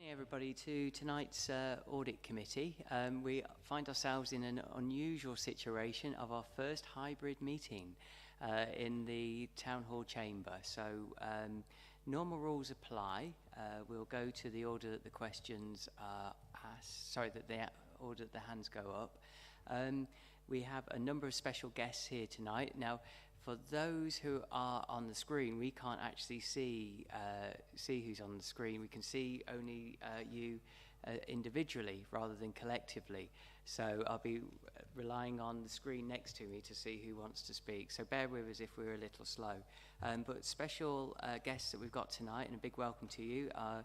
Hey everybody to tonight's audit committee. We find ourselves in an unusual situation of our first hybrid meeting in the town hall chamber. So normal rules apply. We'll go to the order that the questions are asked, that the order that the hands go up. We have a number of special guests here tonight. Now, for those who are on the screen, we can't actually see who's on the screen. We can see only you individually rather than collectively. So I'll be relying on the screen next to me to see who wants to speak. So bear with us if we're a little slow. But special guests that we've got tonight, and a big welcome to you, are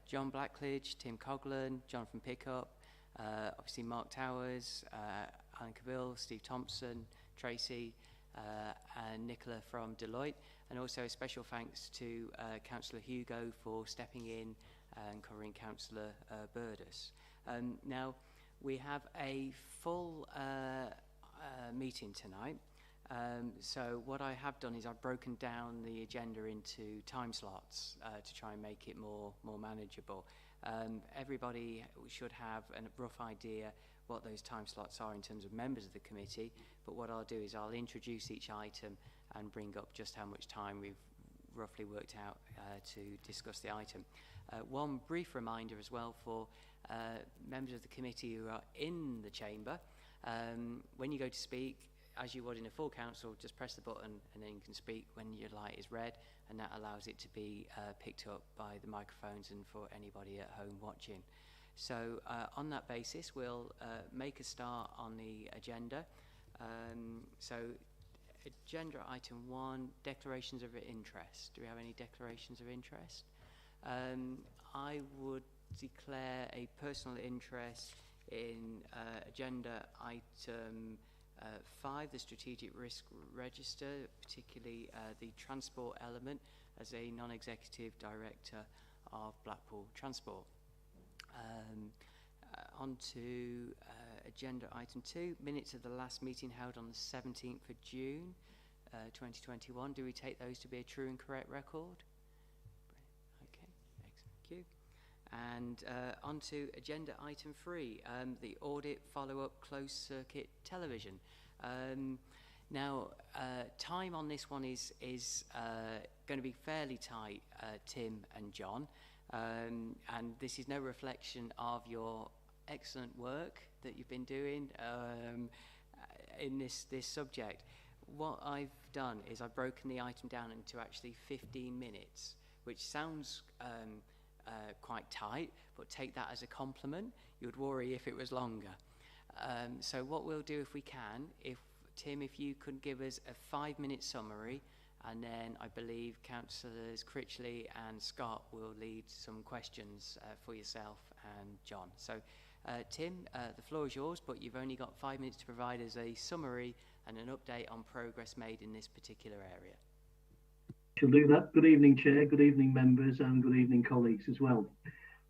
John Blackledge, Tim Coghlan, Jonathan Pickup, obviously Mark Towers, Alan Cavill, Steve Thompson, Tracy, and Nicola from Deloitte, and also a special thanks to Councillor Hugo for stepping in and covering Councillor Burdus. Now, we have a full meeting tonight, so what I have done is I've broken down the agenda into time slots to try and make it more manageable. Everybody should have a rough idea what those time slots are in terms of members of the committee, but what I'll do is I'll introduce each item and bring up just how much time we've roughly worked out to discuss the item. One brief reminder as well for members of the committee who are in the chamber, when you go to speak, as you would in a full council, just press the button and then you can speak when your light is red, and that allows it to be picked up by the microphones and for anybody at home watching. So on that basis, we'll make a start on the agenda. So agenda item 1, declarations of interest. Do we have any declarations of interest? I would declare a personal interest in agenda item 5, the strategic risk register, particularly the transport element, as a non-executive director of Blackpool Transport. On to agenda item 2, minutes of the last meeting held on the 17th of June 2021. Do we take those to be a true and correct record? Okay, excellent, thank you. And on to agenda item 3, the audit follow-up closed circuit television. Now, time on this one is going to be fairly tight, Tim and John. And this is no reflection of your excellent work that you've been doing in this subject. What I've done is I've broken the item down into actually 15 minutes, which sounds quite tight, but take that as a compliment. You would worry if it was longer. So what we'll do, if we can, Tim, if you could give us a 5-minute summary, and then I believe Councillors Critchley and Scott will lead some questions for yourself and John. So Tim, the floor is yours, but you've only got 5 minutes to provide us a summary and an update on progress made in this particular area. Shall do that. Good evening, Chair, good evening, members, and good evening, colleagues as well.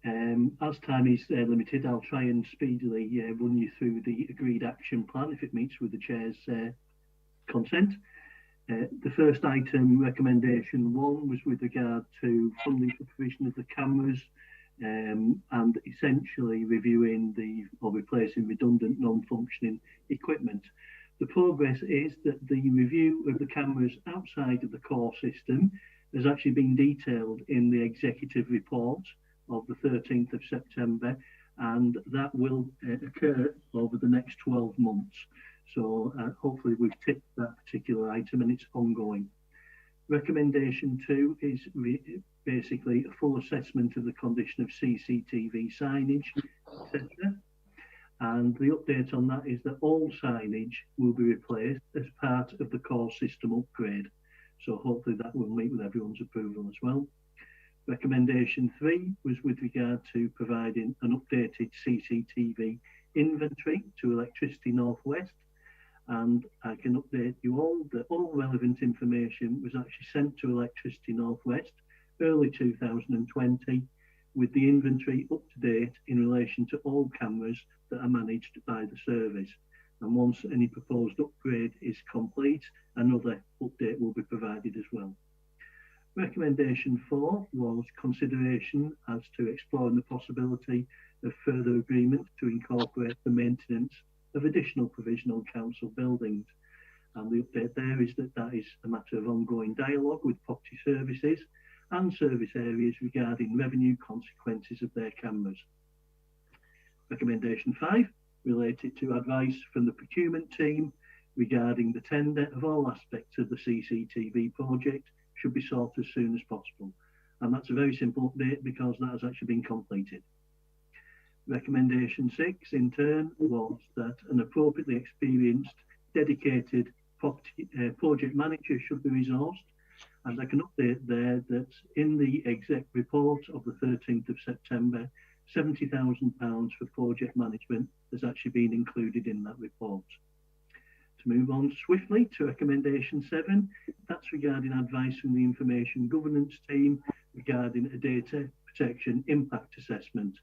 As time is limited, I'll try and speedily run you through the agreed action plan if it meets with the Chair's consent. The first item, recommendation 1, was with regard to funding for provision of the cameras and essentially reviewing or replacing redundant non-functioning equipment. The progress is that the review of the cameras outside of the core system has actually been detailed in the executive report of the 13th of September, and that will occur over the next 12 months. So hopefully we've ticked that particular item and it's ongoing. Recommendation 2 is basically a full assessment of the condition of CCTV signage, etc. And the update on that is that all signage will be replaced as part of the core system upgrade. So hopefully that will meet with everyone's approval as well. Recommendation 3 was with regard to providing an updated CCTV inventory to Electricity North West. And I can update you all that all relevant information was actually sent to Electricity North West early 2020, with the inventory up to date in relation to all cameras that are managed by the service. And once any proposed upgrade is complete, another update will be provided as well. Recommendation 4 was consideration as to exploring the possibility of further agreements to incorporate the maintenance of additional provisional council buildings. And the update there is that that is a matter of ongoing dialogue with property services and service areas regarding revenue consequences of their cameras. Recommendation 5 related to advice from the procurement team regarding the tender of all aspects of the CCTV project should be sought as soon as possible. And that's a very simple update because that has actually been completed. Recommendation 6 in turn was that an appropriately experienced, dedicated project manager should be resourced. And I can update there that in the exec report of the 13th of September, £70,000 for project management has actually been included in that report. To move on swiftly to recommendation 7, that's regarding advice from the information governance team regarding a data protection impact assessment.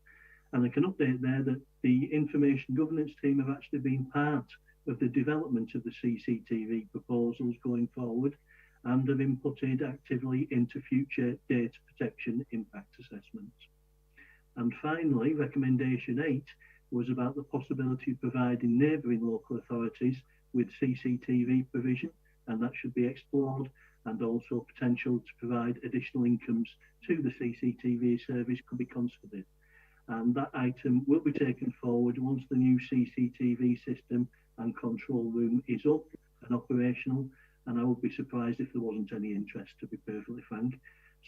And I can update there that the information governance team have actually been part of the development of the CCTV proposals going forward and have inputted actively into future data protection impact assessments. And finally, recommendation 8 was about the possibility of providing neighbouring local authorities with CCTV provision, and that should be explored, and also potential to provide additional incomes to the CCTV service could be considered. And that item will be taken forward once the new CCTV system and control room is up and operational, and I would be surprised if there wasn't any interest, to be perfectly frank.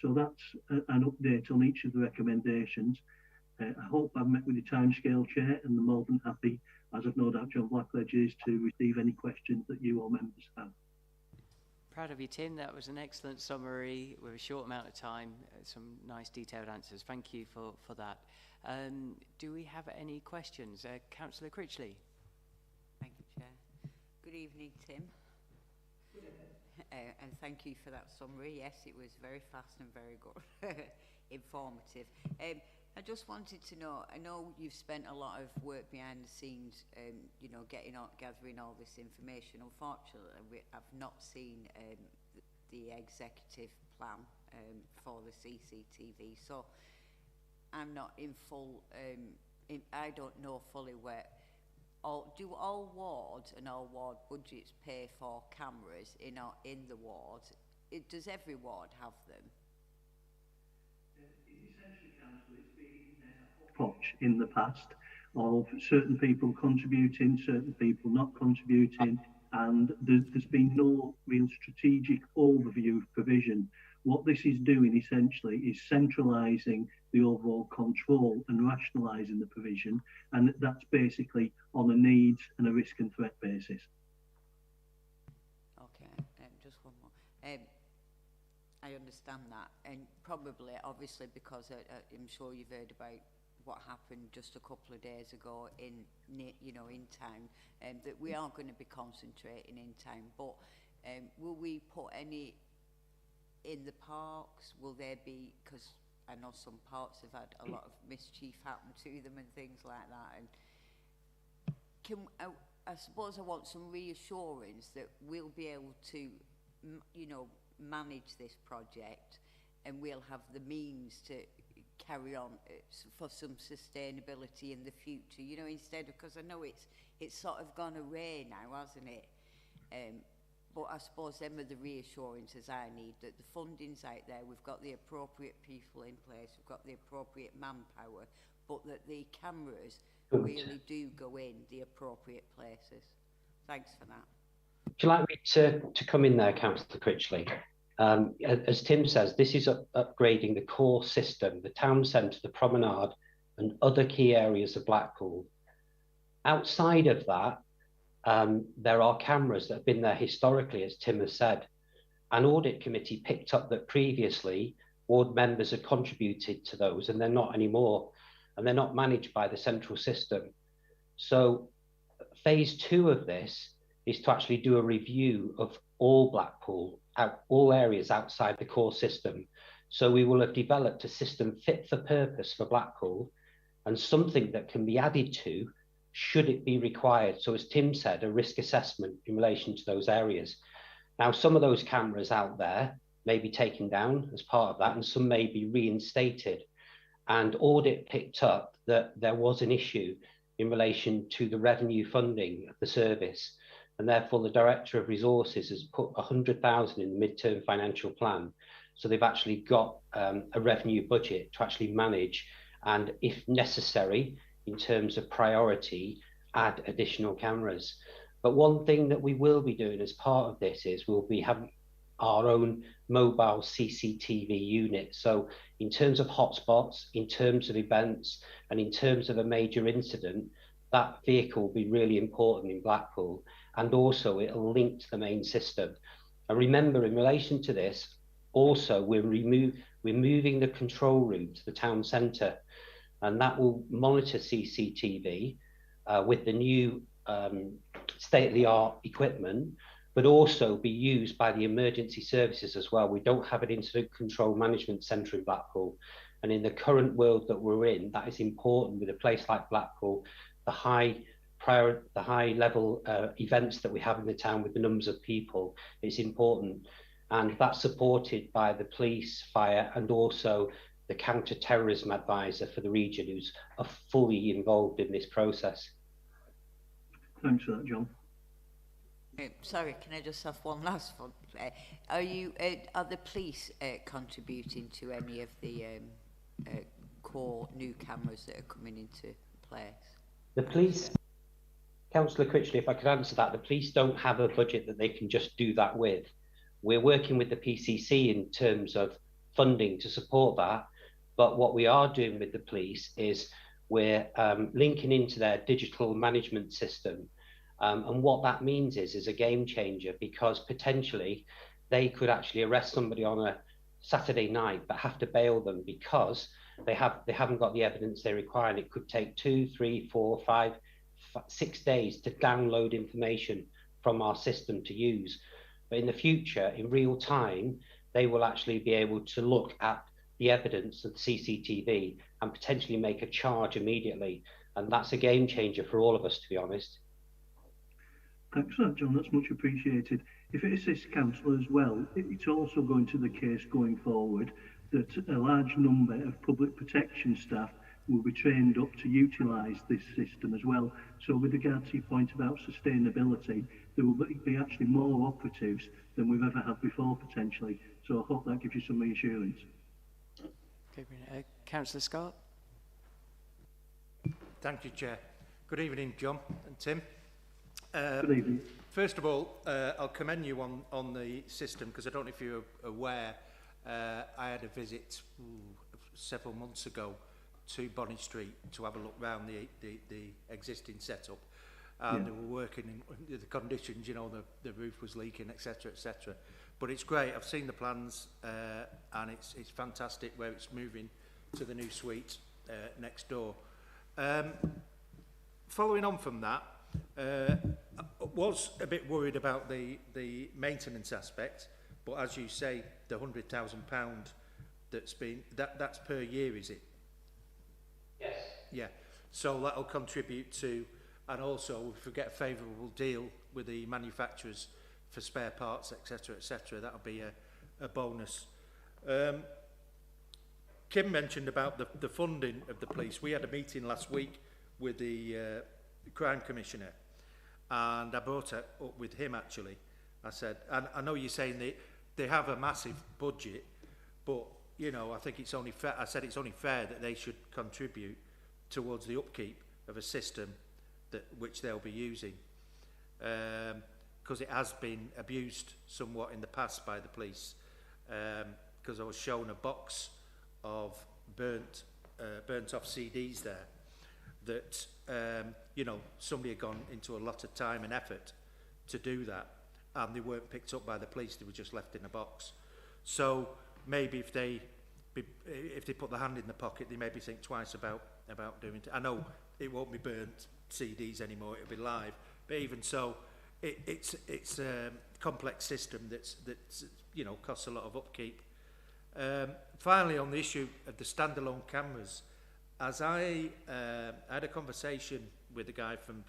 So that's an update on each of the recommendations. I hope I've met with the timescale, Chair, and I'm more than happy, as I've no doubt John Blackledge is, to receive any questions that you or members have. Proud of you, Tim. That was an excellent summary with a short amount of time, some nice detailed answers. Thank you for that. Do we have any questions? Councillor Critchley. Thank you, Chair. Good evening, Tim. And thank you for that summary. Yes, it was very fast and very good, informative. I just wanted to know, I know you've spent a lot of work behind the scenes, you know, gathering all this information. Unfortunately, I've not seen the executive plan for the CCTV, so I'm not in full, I don't know fully where, do all wards and all ward budgets pay for cameras in the wards? Does every ward have them? Essentially, Councillor, it's been a hodgepodge in the past of certain people contributing, certain people not contributing, and there's been no real strategic overview of provision. What this is doing essentially is centralising the overall control and rationalising the provision, and that's basically on a needs and a risk and threat basis. Okay, just one more. I understand that, and probably, obviously, because I'm sure you've heard about what happened just a couple of days ago in town, that we are going to be concentrating in town. But will we put any in the parks? Will there be, because I know some parks have had a lot of mischief happen to them and things like that, and I suppose I want some reassurance that we'll be able to, manage this project, and we'll have the means to carry on for some sustainability in the future, instead of, because I know it's sort of gone away now, hasn't it? But I suppose them are the reassurances I need, that the funding's out there, we've got the appropriate people in place, we've got the appropriate manpower, but that the cameras really do go in the appropriate places. Thanks for that. Would you like me to come in there, Councillor Critchley? As Tim says, this is upgrading the core system, the town centre, the promenade, and other key areas of Blackpool. Outside of that, there are cameras that have been there historically, as Tim has said. An audit committee picked up that previously ward members had contributed to those, and they're not anymore, and they're not managed by the central system. So phase 2 of this is to actually do a review of all Blackpool, all areas outside the core system. So we will have developed a system fit for purpose for Blackpool, and something that can be added to should it be required. So as Tim said, a risk assessment in relation to those areas. Now, some of those cameras out there may be taken down as part of that, and some may be reinstated. And Audit picked up that there was an issue in relation to the revenue funding of the service, and therefore the Director of Resources has put 100,000 in the midterm financial plan. So they've actually got a revenue budget to actually manage, and if necessary, in terms of priority, add additional cameras. But one thing that we will be doing as part of this is we'll be having our own mobile CCTV unit. So in terms of hotspots, in terms of events, and in terms of a major incident, that vehicle will be really important in Blackpool, and also it'll link to the main system. And remember, in relation to this, also we're moving the control room to the town centre, and that will monitor CCTV with the new state-of-the-art equipment, but also be used by the emergency services as well. We don't have an incident control management centre in Blackpool, and in the current world that we're in, that is important with a place like Blackpool, the high level events that we have in the town with the numbers of people. It's important, and that's supported by the police, fire, and also the counter-terrorism advisor for the region, who's fully involved in this process. Thanks for that, John. Sorry, can I just have one last one? Are the police contributing to any of the core new cameras that are coming into place? The police, Councillor Critchley, if I could answer that, the police don't have a budget that they can just do that with. We're working with the PCC in terms of funding to support that, but what we are doing with the police is we're linking into their digital management system. And what that means is a game changer, because potentially they could actually arrest somebody on a Saturday night but have to bail them because they haven't got the evidence they require, and it could take 2, 3, 4, 5, 6 days to download information from our system to use. But in the future, in real time, they will actually be able to look at the evidence of the CCTV and potentially make a charge immediately. And that's a game changer for all of us, to be honest. Thanks for that, John. That's much appreciated. If it assists council as well, it's also going to be the case going forward that a large number of public protection staff will be trained up to utilise this system as well. So with regard to your point about sustainability, there will be actually more operatives than we've ever had before potentially. So I hope that gives you some reassurance. Okay, Councillor Scott. Thank you, Chair. Good evening, John and Tim. Good evening. First of all, I'll commend you on the system, because I don't know if you're aware, I had a visit several months ago to Bonnie Street to have a look round the existing setup, and they were working in the conditions, you know, the roof was leaking, etc., etc. But it's great. I've seen the plans, and it's fantastic where it's moving to the new suite next door. Following on from that, I was a bit worried about the maintenance aspect, but as you say, the £100,000 that's per year, is it? Yes. Yeah. So that'll contribute to, and also if we get a favourable deal with the manufacturers for spare parts, etc., etc., that'll be a bonus. Kim mentioned about the funding of the police. We had a meeting last week with the Crime Commissioner, and I brought it up with him actually. I said, and I know you're saying they have a massive budget, but you know, I think it's only fair. I said it's only fair that they should contribute towards the upkeep of a system which they'll be using, because it has been abused somewhat in the past by the police. Because I was shown a box of burnt off CDs there that you know, somebody had gone into a lot of time and effort to do that, and they weren't picked up by the police. They were just left in a box. So maybe if they put their hand in the pocket, they maybe think twice about doing it. I know it won't be burnt CDs anymore; it'll be live. But even so, it's a complex system that's you know, costs a lot of upkeep. Finally, on the issue of the standalone cameras, as I had a conversation with a guy from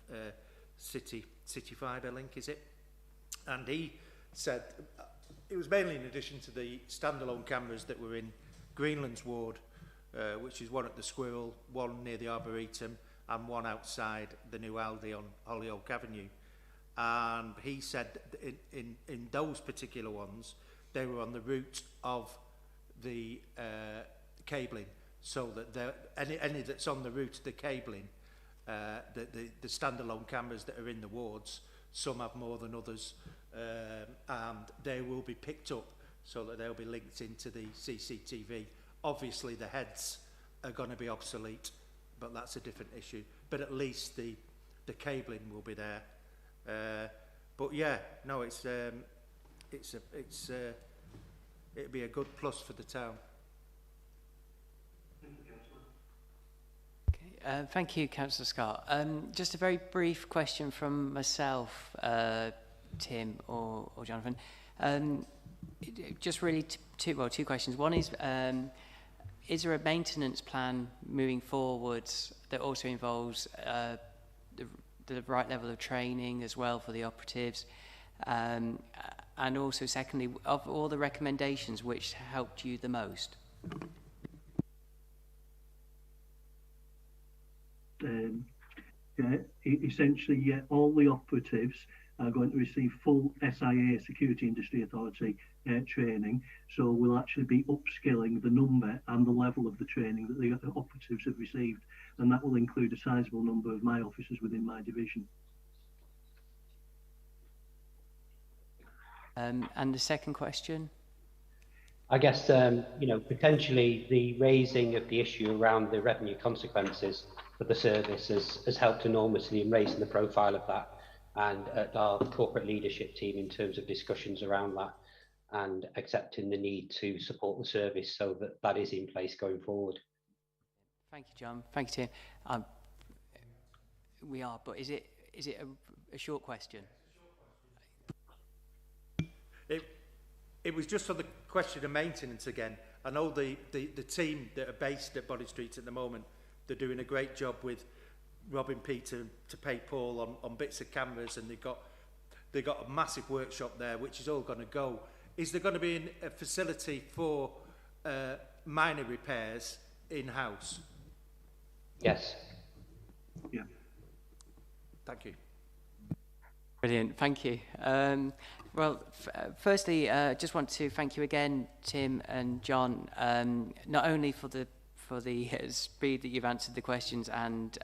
City Fibre Link, is it? And he said it was mainly in addition to the standalone cameras that were in Greenland's ward, which is one at the Squirrel, one near the Arboretum, and one outside the new Aldi on Hollyoak Avenue. And he said that in those particular ones, they were on the route of the cabling, so that any that's on the route of the cabling, the standalone cameras that are in the wards, some have more than others, and they will be picked up so that they'll be linked into the CCTV. Obviously the heads are going to be obsolete, but that's a different issue. But at least the cabling will be there. But yeah, no, it'd be a good plus for the town. Okay, thank you, Councillor Scott. Just a very brief question from myself, Tim or Jonathan. Just really two questions. One is there a maintenance plan moving forwards that also involves the right level of training as well for the operatives? And also, secondly, of all the recommendations, which helped you the most? Essentially, all the operatives are going to receive full SIA, Security Industry Authority training. So we'll actually be upskilling the number and the level of the training that the operatives have received. And that will include a sizable number of my officers within my division. And the second question? I guess, you know, potentially the raising of the issue around the revenue consequences for the service has helped enormously in raising the profile of that, and at our corporate leadership team in terms of discussions around that and accepting the need to support the service so that that is in place going forward. Thank you, John. Thank you, Tim. We are, but is it a short question? It was just on the question of maintenance again. I know the team that are based at Body Street at the moment, they're doing a great job with robbing Peter to pay Paul on bits of cameras, and they've got a massive workshop there which is all going to go. Is there going to be a facility for minor repairs in-house? Yes. Yeah. Thank you. Brilliant, thank you. Well, firstly, just want to thank you again, Tim and John, not only for the speed that you've answered the questions and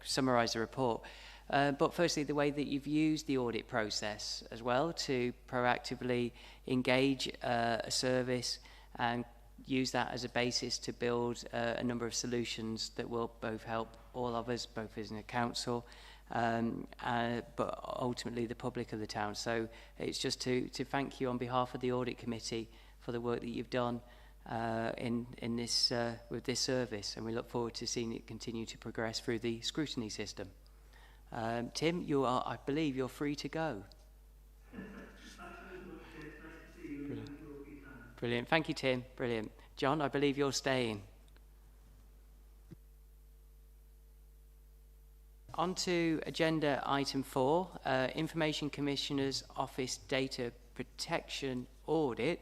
summarised the report, but firstly the way that you've used the audit process as well to proactively engage a service and use that as a basis to build a number of solutions that will both help all of us, both as a council, but ultimately the public of the town. So it's just to thank you on behalf of the audit committee for the work that you've done in this with this service, and we look forward to seeing it continue to progress through the scrutiny system. Tim, I believe you're free to go. Brilliant. Brilliant. Thank you, Tim. Brilliant. John, I believe you're staying. On to agenda item 4, Information Commissioner's Office Data Protection Audit.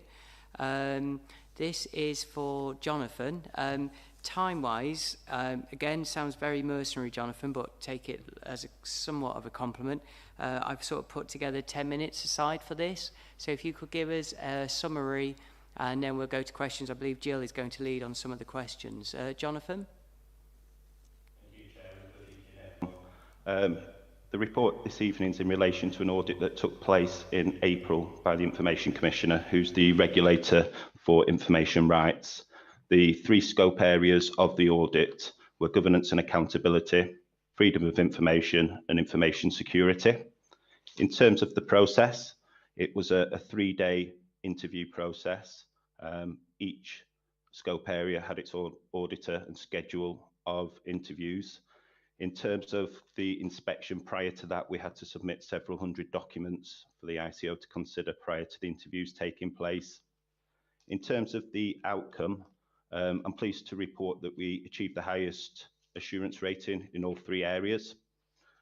This is for Jonathan. Time-wise, again, sounds very mercenary, Jonathan, but take it as somewhat of a compliment. I've sort of put together 10 minutes aside for this. So if you could give us a summary, and then we'll go to questions. I believe Jill is going to lead on some of the questions. Jonathan? The report this evening is in relation to an audit that took place in April by the Information Commissioner, who's the regulator for information rights. The 3 scope areas of the audit were governance and accountability, freedom of information, and information security. In terms of the process, it was a 3-day interview process. Each scope area had its own auditor and schedule of interviews. In terms of the inspection prior to that, we had to submit several hundred documents for the ICO to consider prior to the interviews taking place. In terms of the outcome, I'm pleased to report that we achieved the highest assurance rating in all 3 areas.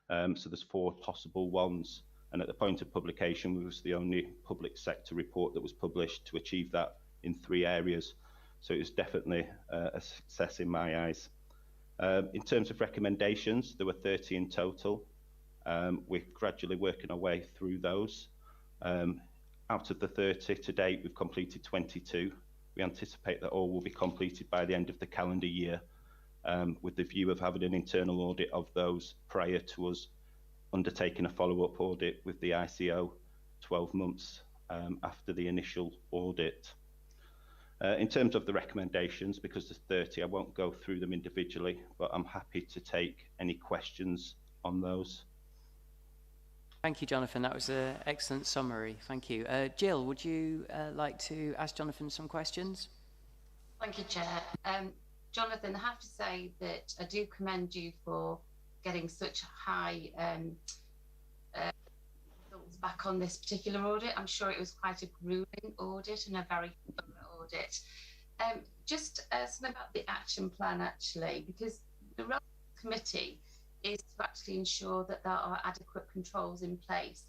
So there's 4 possible ones And at the point of publication, we was the only public sector report that was published to achieve that in 3 areas. So it was definitely a success in my eyes. In terms of recommendations, there were 30 in total. We're gradually working our way through those. Out of the 30 to date, we've completed 22. We anticipate that all will be completed by the end of the calendar year, with the view of having an internal audit of those prior to us undertaking a follow-up audit with the ICO 12 months after the initial audit. In terms of the recommendations, because there's 30, I won't go through them individually, but I'm happy to take any questions on those. Thank you, Jonathan. That was an excellent summary. Thank you. Jill, would you like to ask Jonathan some questions? Thank you, Chair. Jonathan, I have to say that I do commend you for getting such high results back on this particular audit. I'm sure it was quite a grueling audit and a very thorough audit. Just something about the action plan, actually, because the role of the committee is to actually ensure that there are adequate controls in place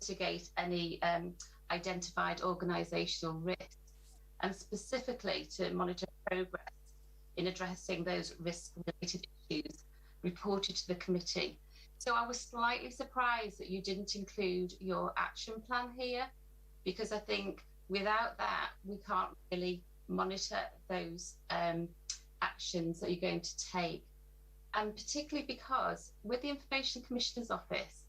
to mitigate any identified organisational risks, and specifically to monitor progress in addressing those risk-related issues reported to the committee. So I was slightly surprised that you didn't include your action plan here, because I think without that, we can't really monitor those actions that you're going to take. And particularly because with the Information Commissioner's Office,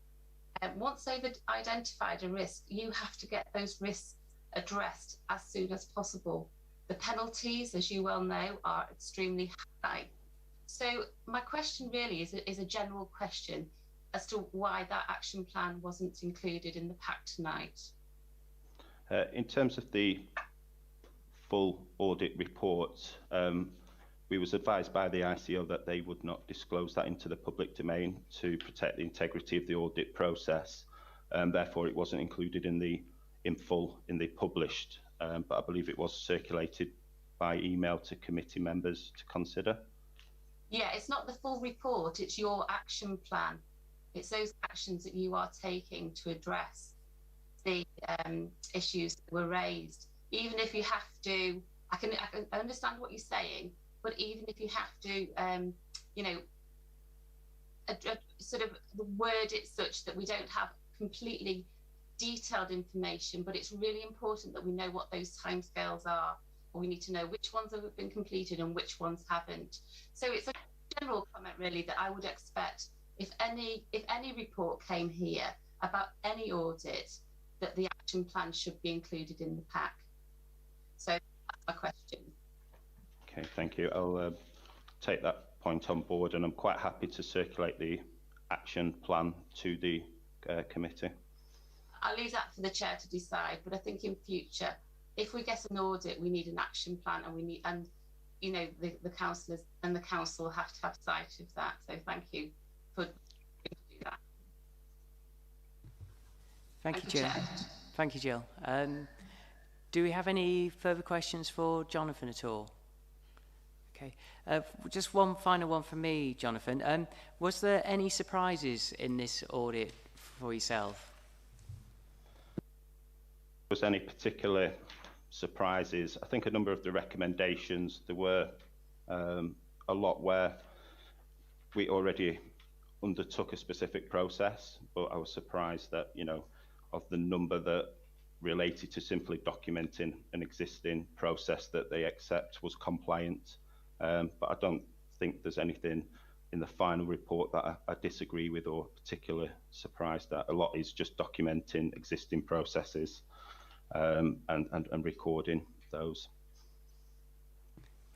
once they've identified a risk, you have to get those risks addressed as soon as possible. The penalties, as you well know, are extremely high. So my question really is a general question as to why that action plan wasn't included in the pack tonight. In terms of the full audit report, we was advised by the ICO that they would not disclose that into the public domain to protect the integrity of the audit process. Therefore, it wasn't included in full in the published, but I believe it was circulated by email to committee members to consider. Yeah, it's not the full report, it's your action plan. It's those actions that you are taking to address the issues that were raised. Even if you have to, I understand what you're saying, but even if you have to, you know, sort of word it such that we don't have completely detailed information, but it's really important that we know what those timescales are. We need to know which ones have been completed and which ones haven't. So it's a general comment really that I would expect if any report came here about any audit, that the action plan should be included in the pack. So that's my question. Okay, thank you. I'll take that point on board, and I'm quite happy to circulate the action plan to the committee. I'll leave that for the chair to decide, but I think in future, if we get an audit, we need an action plan, and you know, the councillors and the council have to have sight of that. So thank you for doing that. Thank you, Jill. Thank you, Jill. Do we have any further questions for Jonathan at all? Okay, just one final one from me, Jonathan. Was there any surprises in this audit for yourself? Was any particular surprises? I think a number of the recommendations, there were a lot where we already undertook a specific process, but I was surprised that, you know, of the number that related to simply documenting an existing process that they accept was compliant. But I don't think there's anything in the final report that I disagree with or particularly surprised at. A lot is just documenting existing processes and recording those.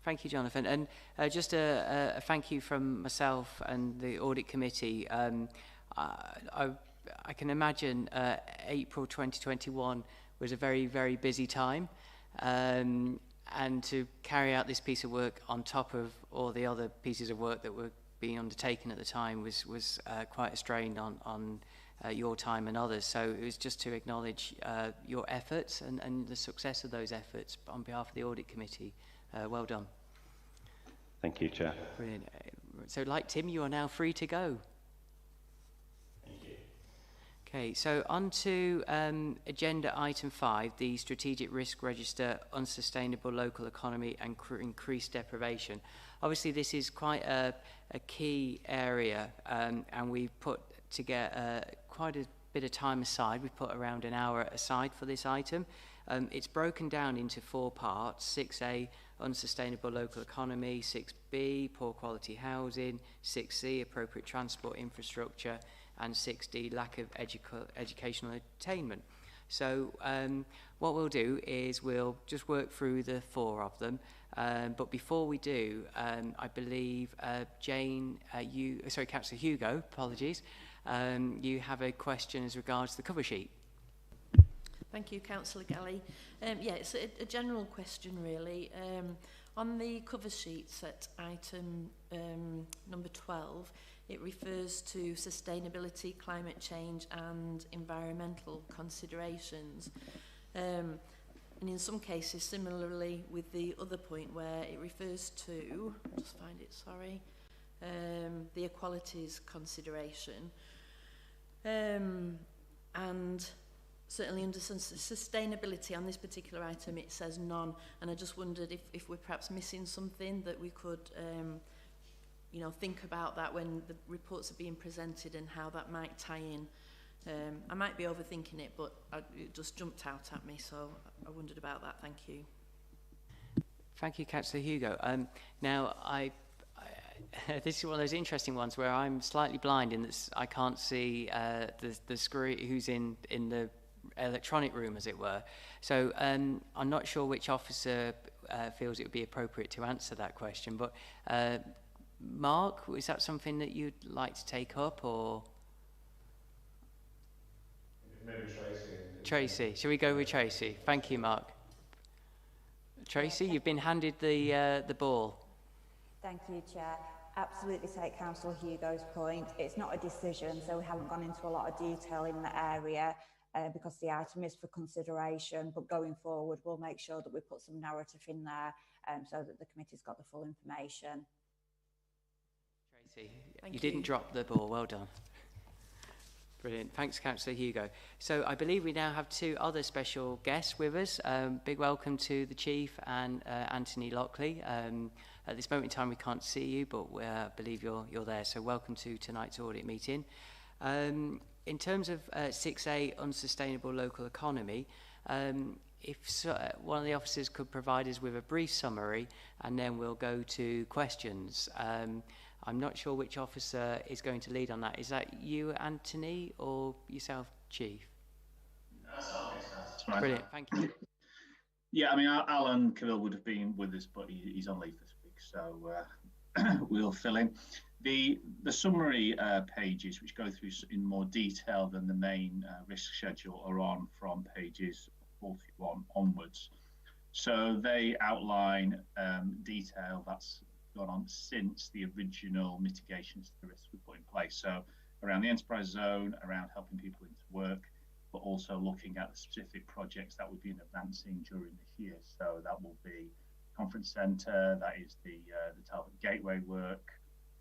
Thank you, Jonathan. And just a thank you from myself and the audit committee. I can imagine April 2021 was a very, very busy time. And to carry out this piece of work on top of all the other pieces of work that were being undertaken at the time was quite a strain on your time and others. So it was just to acknowledge your efforts and the success of those efforts on behalf of the Audit Committee. Well done. Thank you, Chair. Brilliant. So like Tim, you are now free to go. Thank you. Okay, so on to agenda item 5, the strategic risk register, unsustainable local economy and increased deprivation. Obviously, this is quite a key area, and we've put to get quite a bit of time aside. We've put around an hour aside for this item. It's broken down into 4 parts: 6A, unsustainable local economy; 6B, poor quality housing; 6C, appropriate transport infrastructure; and 6D, lack of educational attainment. So what we'll do is we'll just work through the 4 of them. But before we do, I believe Jane, Councillor Hugo, apologies, you have a question as regards to the cover sheet. Thank you, Councillor Galley. Yeah, it's a general question, really. On the cover sheets at item number 12, it refers to sustainability, climate change and environmental considerations. And in some cases, similarly with the other point where it refers to, I'll just find it, sorry, the equalities consideration. And certainly under sustainability on this particular item, it says none. And I just wondered if we're perhaps missing something that we could you know, think about that when the reports are being presented and how that might tie in. I might be overthinking it, but it just jumped out at me, so I wondered about that. Thank you. Thank you, Councillor Hugo. Now, this is one of those interesting ones where I'm slightly blind in that I can't see the screen, who's in the electronic room, as it were. So I'm not sure which officer feels it would be appropriate to answer that question, but Mark, is that something that you'd like to take up, or? Maybe Tracy. Tracy, shall we go with Tracy? Thank you, Mark. Tracy, you've been handed the ball. Thank you, Chair. Absolutely take Councillor Hugo's point. It's not a decision, so we haven't gone into a lot of detail in the area because the item is for consideration, but going forward, we'll make sure that we put some narrative in there so that the committee's got the full information. Tracy, you didn't drop the ball. Well done. Brilliant. Thanks, Councillor Hugo. So I believe we now have 2 other special guests with us. Big welcome to the Chief and Anthony Lockley. At this moment in time, we can't see you, but we believe you're there. So welcome to tonight's audit meeting. In terms of 6A, unsustainable local economy, if one of the officers could provide us with a brief summary, and then we'll go to questions. I'm not sure which officer is going to lead on that. Is that you, Anthony, or yourself, Chief? That's fine. Brilliant, thank you. Yeah, I mean, Alan Cavill would have been with us, but he's on leave this week, so we'll fill in. The summary pages, which go through in more detail than the main risk schedule, are on from pages 41 onwards. So they outline detail that's gone on since the original mitigations to the risks were put in place. So around the enterprise zone, around helping people into work, but also looking at the specific projects that we've been advancing during this year. So that will be conference centre, that is the Talbot Gateway work,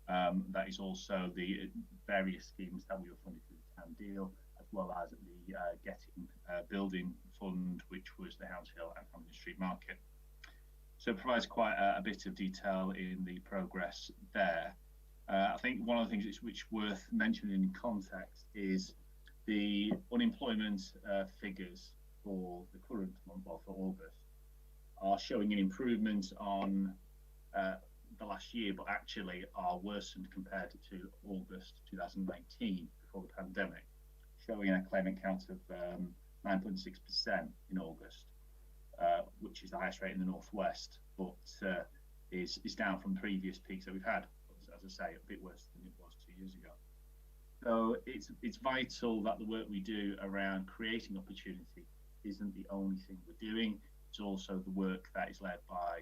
that is also the various schemes that we were funded through the town deal, as well as the Getting Building Fund, which was the Hounds Hill and Hamilton Street Market. So it provides quite a bit of detail in the progress there. I think one of the things which worth mentioning in context is the unemployment figures for the current month, or for August, are showing an improvement on the last year, but actually are worsened compared to August 2019, before the pandemic, showing a claimant count of 9.6% in August. Which is the highest rate in the northwest, but is down from previous peaks that we've had. As I say, a bit worse than it was 2 years ago. So it's vital that the work we do around creating opportunity isn't the only thing we're doing. It's also the work that is led by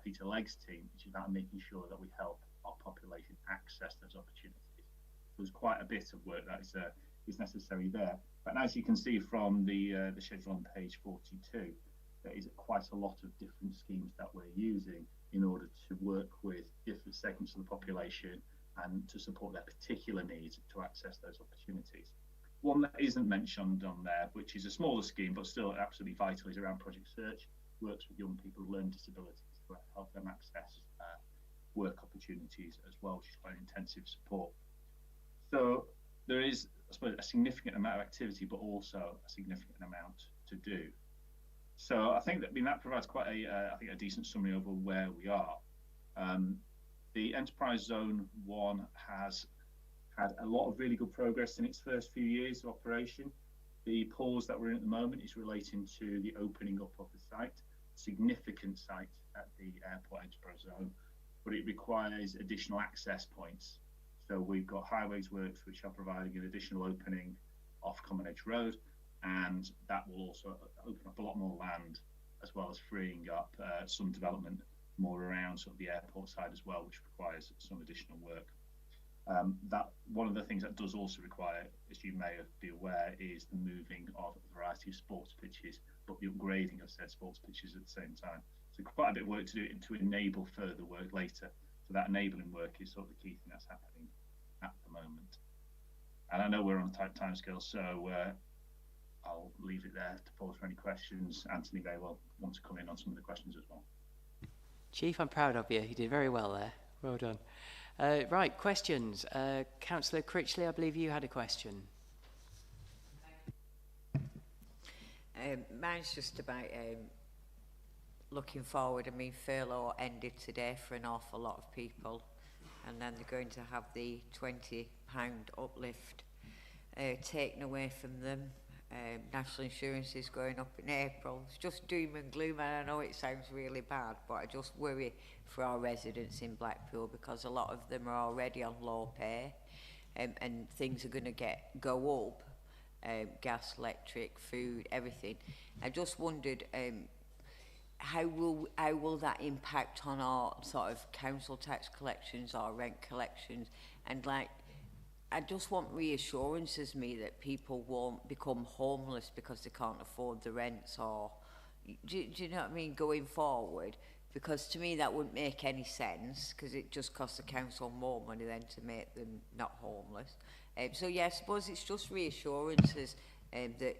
Peter Legg's team, which is about making sure that we help our population access those opportunities. So there's quite a bit of work that is necessary there. But as you can see from the schedule on page 42. There is quite a lot of different schemes that we're using in order to work with different segments of the population and to support their particular needs to access those opportunities. One that isn't mentioned on there, which is a smaller scheme but still absolutely vital, is around Project Search. Works with young people who learn disabilities to help them access work opportunities as well, which is quite intensive support. So there is, I suppose, a significant amount of activity, but also a significant amount to do. So I think that, I mean, that provides quite I think a decent summary over where we are. The Enterprise Zone 1 has had a lot of really good progress in its first few years of operation. The pause that we're in at the moment is relating to the opening up of the site, significant site at the Airport Enterprise Zone, but it requires additional access points. So we've got Highways Works, which are providing an additional opening off Common Edge Road, and that will also open up a lot more land, as well as freeing up some development more around sort of the airport side as well, which requires some additional work. That one of the things that does also require, as you may be aware, is the moving of a variety of sports pitches, but the upgrading of said sports pitches at the same time. So quite a bit of work to do to enable further work later. So that enabling work is sort of the key thing that's happening at the moment. And I know we're on a tight timescale, so I'll leave it there to pause for any questions. Anthony may well want to come in on some of the questions as well. Chief, I'm proud of you. You did very well there. Well done. Right, questions. Councillor Critchley, I believe you had a question. Mine's just about looking forward. I mean, furlough ended today for an awful lot of people, and then they're going to have the £20 uplift taken away from them. National insurance is going up in April. It's just doom and gloom, and I know it sounds really bad, but I just worry for our residents in Blackpool, because a lot of them are already on low pay, and things are going to go up. Gas, electric, food, everything. I just wondered how will that impact on our sort of council tax collections or rent collections, and like, I just want reassurances that people won't become homeless because they can't afford the rents, or do you know what I mean, going forward? Because to me that wouldn't make any sense, because it just costs the council more money then to make them not homeless. So yeah, I suppose it's just reassurances that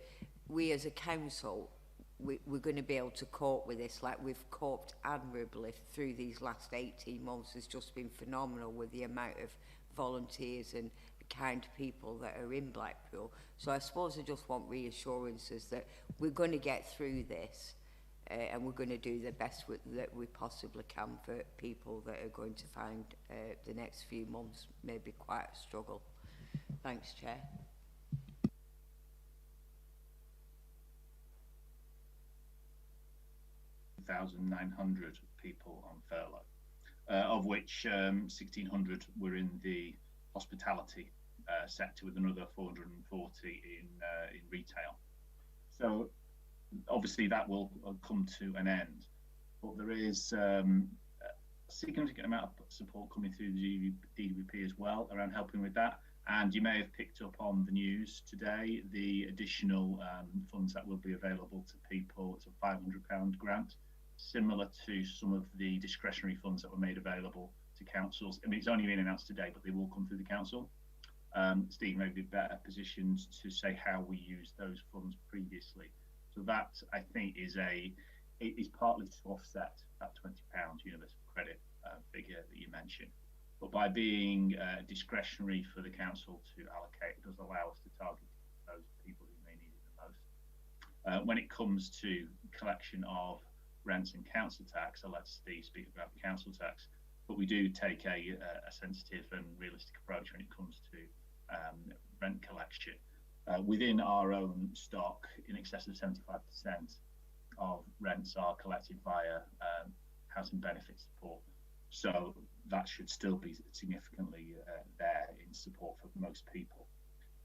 we as a council, we're going to be able to cope with this like we've coped admirably through these last 18 months. It's just been phenomenal with the amount of volunteers and kind people that are in Blackpool. So I suppose I just want reassurances that we're going to get through this, and we're going to do the best that we possibly can for people that are going to find the next few months maybe quite a struggle. Thanks, Chair. $1,900 people on furlough, of which 1,600 were in the hospitality sector, with another 440 in retail. So obviously that will come to an end, but there is a significant amount of support coming through the DWP as well around helping with that. And you may have picked up on the news today the additional funds that will be available to people. It's a £500 grant, similar to some of the discretionary funds that were made available to councils. I mean, it's only been announced today, but they will come through the council. Steve may be better positioned to say how we used those funds previously. So that, I think, is partly to offset that £20 universal credit figure that you mentioned. But by being discretionary for the council to allocate, it does allow us to target those people who may need it the most. When it comes to collection of rents and council tax, I'll let Steve speak about the council tax, but we do take a sensitive and realistic approach when it comes to rent collection. Within our own stock, in excess of 75% of rents are collected via housing benefit support. So that should still be significantly there in support for most people.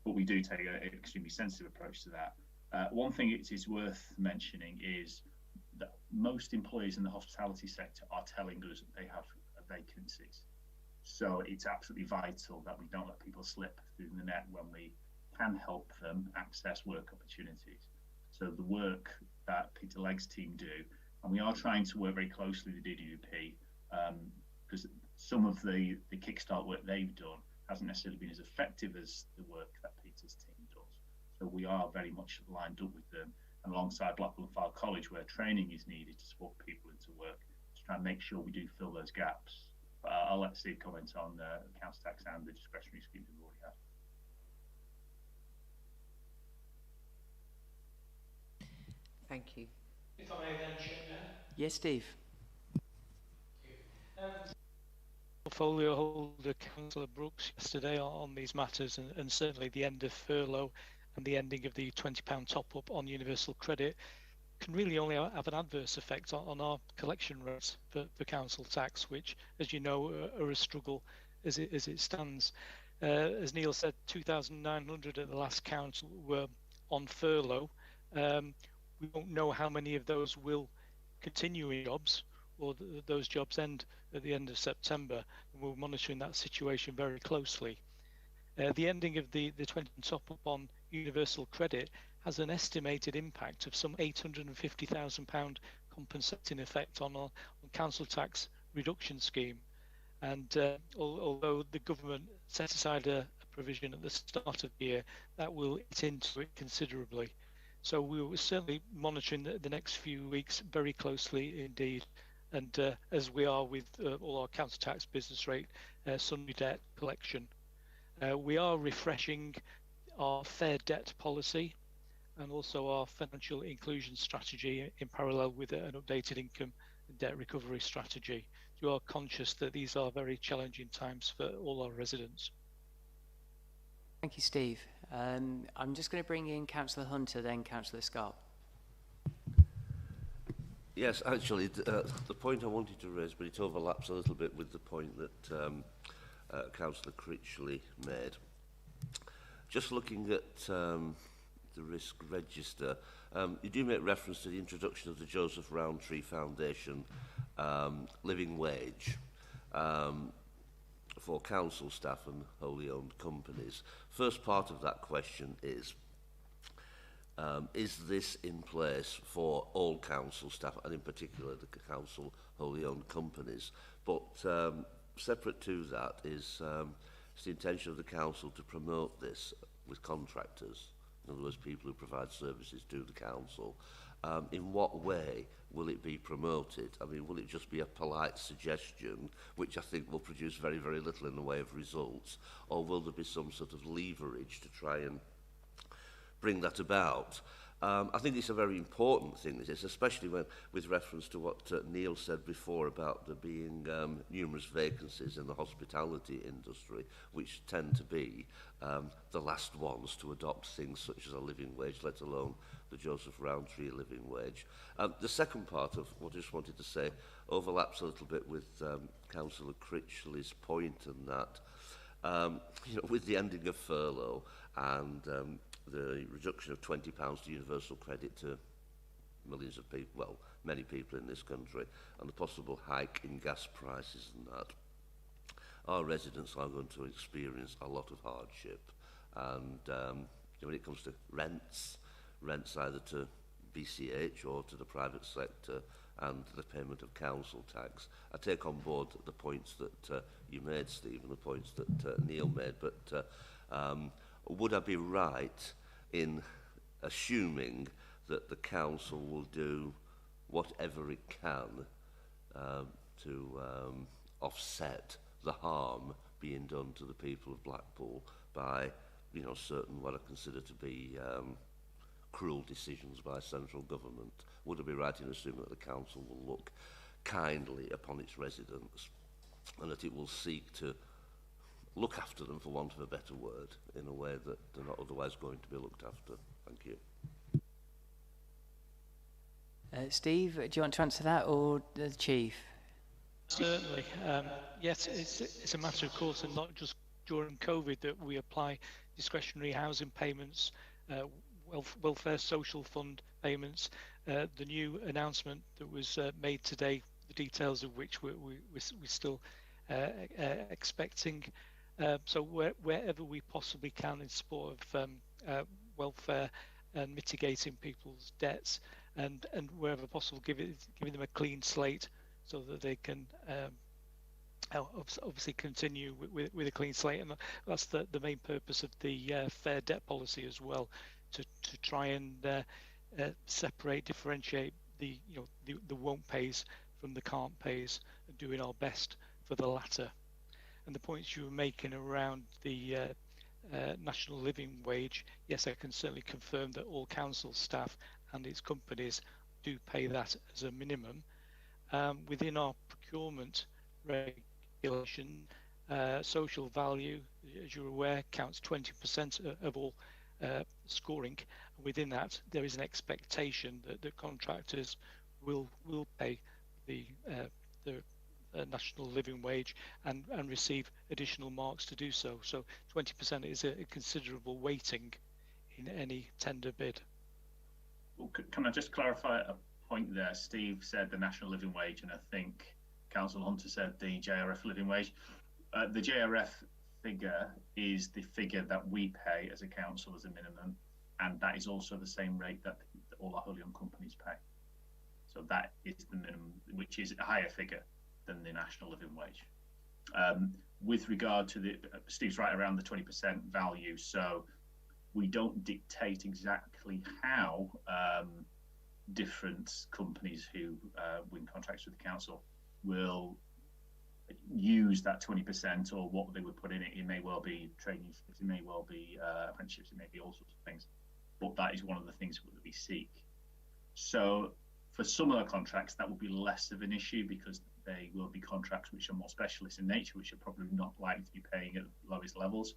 But we do take an extremely sensitive approach to that. One thing it is worth mentioning is that most employees in the hospitality sector are telling us that they have vacancies. So it's absolutely vital that we don't let people slip through the net when we can help them access work opportunities. So the work that Peter Legg's team do, and we are trying to work very closely with the DWP, because some of the kickstart work they've done hasn't necessarily been as effective as the work that Peter's team does. So we are very much lined up with them, and alongside Blackpool and Fylde College, where training is needed to support people into work, to try and make sure we do fill those gaps. But I'll let Steve comment on council tax and the discretionary schemes we've already had. Thank you. If I may then, Chair. Yes, Steve. Portfolio holder Councillor Brooks yesterday on these matters, and certainly the end of furlough and the ending of the £20 top-up on universal credit can really only have an adverse effect on our collection rates for council tax, which, as you know, are a struggle as it stands. As Neil said, 2,900 at the last count were on furlough. We don't know how many of those will continue in jobs, or those jobs end at the end of September, and we're monitoring that situation very closely. The ending of the 20 top-up on universal credit has an estimated impact of some £850,000 compensating effect on council tax reduction scheme. And although the government set aside a provision at the start of the year, that will eat into it considerably. So we will certainly monitoring the next few weeks very closely indeed. And as we are with all our council tax business rate, sundry debt collection. We are refreshing our fair debt policy and also our financial inclusion strategy in parallel with an updated income and debt recovery strategy. We are conscious that these are very challenging times for all our residents. Thank you, Steve. I'm just going to bring in Councillor Hunter, then Councillor Scott. Yes, actually, the point I wanted to raise, but it overlaps a little bit with the point that Councillor Critchley made. Just looking at the risk register, you do make reference to the introduction of the Joseph Rowntree Foundation living wage for council staff and wholly owned companies. First part of that question is this in place for all council staff, and in particular the council wholly owned companies? But separate to that is it's the intention of the council to promote this with contractors, in other words, people who provide services to the council. In what way will it be promoted? I mean, will it just be a polite suggestion, which I think will produce very, very little in the way of results, or will there be some sort of leverage to try and bring that about? I think it's a very important thing, this is, especially when, with reference to what Neil said before about there being numerous vacancies in the hospitality industry, which tend to be the last ones to adopt things such as a living wage, let alone the Joseph Rowntree living wage. The second part of what I just wanted to say overlaps a little bit with Councillor Critchley's point, and that you know, with the ending of furlough and the reduction of £20 to universal credit to millions of people, well, many people in this country, and the possible hike in gas prices and that, our residents are going to experience a lot of hardship. And when it comes to rents either to BCH or to the private sector, and the payment of council tax, I take on board the points that you made, Steve, and the points that Neil made, but would I be right in assuming that the council will do whatever it can to offset the harm being done to the people of Blackpool by, you know, certain what I consider to be cruel decisions by central government? Would I be right in assuming that the council will look kindly upon its residents and that it will seek to look after them, for want of a better word, in a way that they're not otherwise going to be looked after? Thank you. Steve, do you want to answer that, or the Chief? Certainly. Yes, it's a matter, of course, and not just during COVID that we apply discretionary housing payments, welfare social fund payments. The new announcement that was made today, the details of which we're still expecting. So wherever we possibly can in support of welfare and mitigating people's debts, and wherever possible giving them a clean slate so that they can obviously continue with a clean slate. And that's the main purpose of the fair debt policy as well, to try and separate, differentiate the the won't pays from the can't pays, and doing our best for the latter. And the points you were making around the national living wage, yes, I can certainly confirm that all council staff and its companies do pay that as a minimum. Within our procurement regulation, social value, as you're aware, counts 20% of all scoring. Within that, there is an expectation that the contractors will pay the national living wage and receive additional marks to do so. So 20% is a considerable weighting in any tender bid. Well, can I just clarify a point there? Steve said the national living wage, and I think Councillor Hunter said the JRF living wage. The JRF figure is the figure that we pay as a council as a minimum, and that is also the same rate that all our wholly owned companies pay. So that is the minimum, which is a higher figure than the national living wage. With regard to Steve's right around the 20% value, so we don't dictate exactly how different companies who win contracts with the council will use that 20% or what they would put in it. It may well be traineeships, it may well be apprenticeships, it may be all sorts of things, but that is one of the things that we seek. So for some of the contracts, that will be less of an issue because they will be contracts which are more specialist in nature, which are probably not likely to be paying at the lowest levels.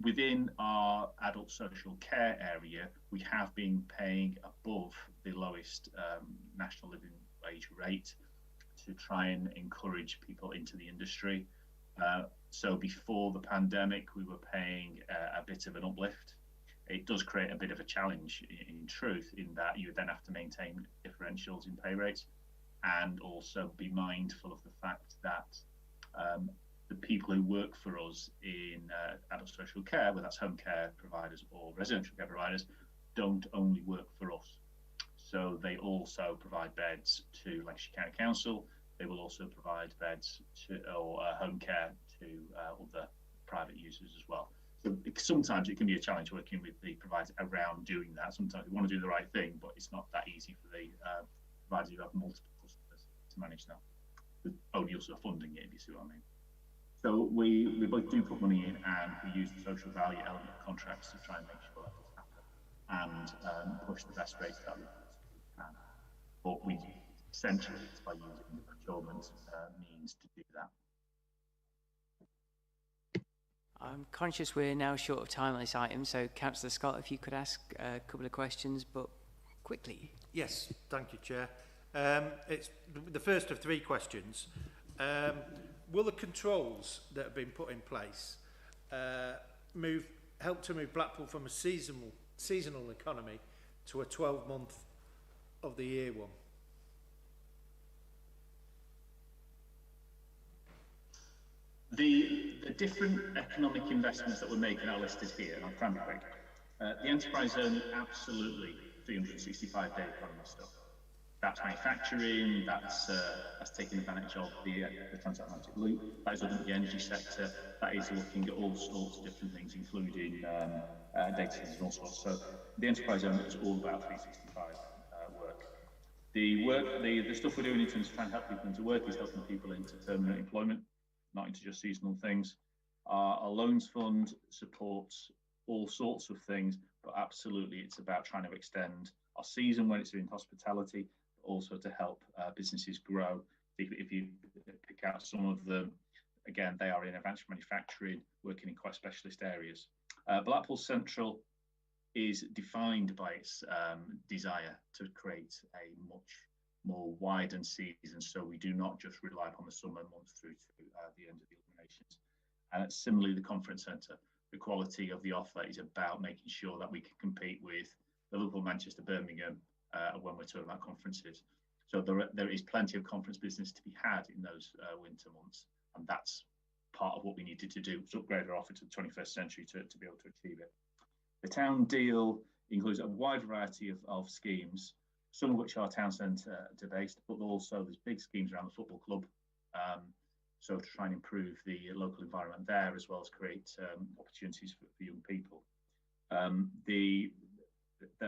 Within our adult social care area, we have been paying above the lowest national living wage rate to try and encourage people into the industry. So before the pandemic, we were paying a bit of an uplift. It does create a bit of a challenge in truth, in that you then have to maintain differentials in pay rates and also be mindful of the fact that the people who work for us in adult social care, whether that's home care providers or residential care providers, don't only work for us. So they also provide beds to Lancashire County Council. They will also provide beds to or home care to other private users as well. So sometimes it can be a challenge working with the providers around doing that. Sometimes we want to do the right thing, but it's not that easy for the providers who have multiple customers to manage that. With only also funding it, if you see what I mean. So we both do put money in, and we use the social value element of contracts to try and make sure that does happen and push the best rates that we can. But we essentially, it's by using the procurement means to do that. I'm conscious we're now short of time on this item, so Councillor Scott, if you could ask a couple of questions, but quickly. Yes, thank you, Chair. It's the first of three questions. Will the controls that have been put in place help to move Blackpool from a seasonal economy to a 12-month of the year one? The different economic investments that we're making are listed here, and I'll try and be quick. The enterprise zone, absolutely 365-day economy stuff. That's manufacturing, that's taking advantage of the transatlantic loop, that is looking at the energy sector, that is looking at all sorts of different things, including data centers and all sorts. So the enterprise zone is all about 365 work. The stuff we're doing in terms of trying to help people into work is helping people into permanent employment, not into just seasonal things. Our loans fund supports all sorts of things, but absolutely it's about trying to extend our season when it's in hospitality, but also to help businesses grow. If you pick out some of them, again, they are in advanced manufacturing, working in quite specialist areas. Blackpool Central is defined by its desire to create a much more widened season, so we do not just rely upon the summer months through to the end of the illuminations. And similarly, the conference centre, the quality of the offer is about making sure that we can compete with Liverpool, Manchester, Birmingham when we're talking about conferences. So there is plenty of conference business to be had in those winter months, and that's part of what we needed to do, to upgrade our offer to the 21st century to be able to achieve it. The town deal includes a wide variety of schemes, some of which are town centre based, but also there's big schemes around the football club. So to try and improve the local environment there, as well as create opportunities for young people. The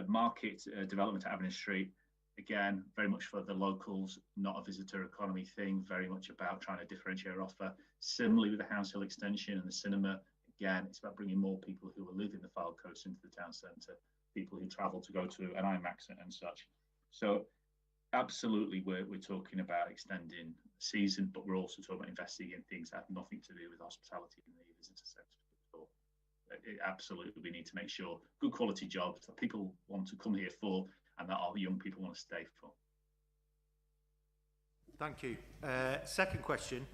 market development at Avenue Street, again, very much for the locals, not a visitor economy thing, very much about trying to differentiate our offer. Similarly with the House Hill extension and the cinema, again, it's about bringing more people who live in the Fylde Coast into the town centre, people who travel to go to an IMAX and such. So absolutely, we're talking about extending the season, but we're also talking about investing in things that have nothing to do with hospitality in the visitor sector. Absolutely, we need to make sure good quality jobs that people want to come here for and that our young people want to stay for. Thank you. Second question,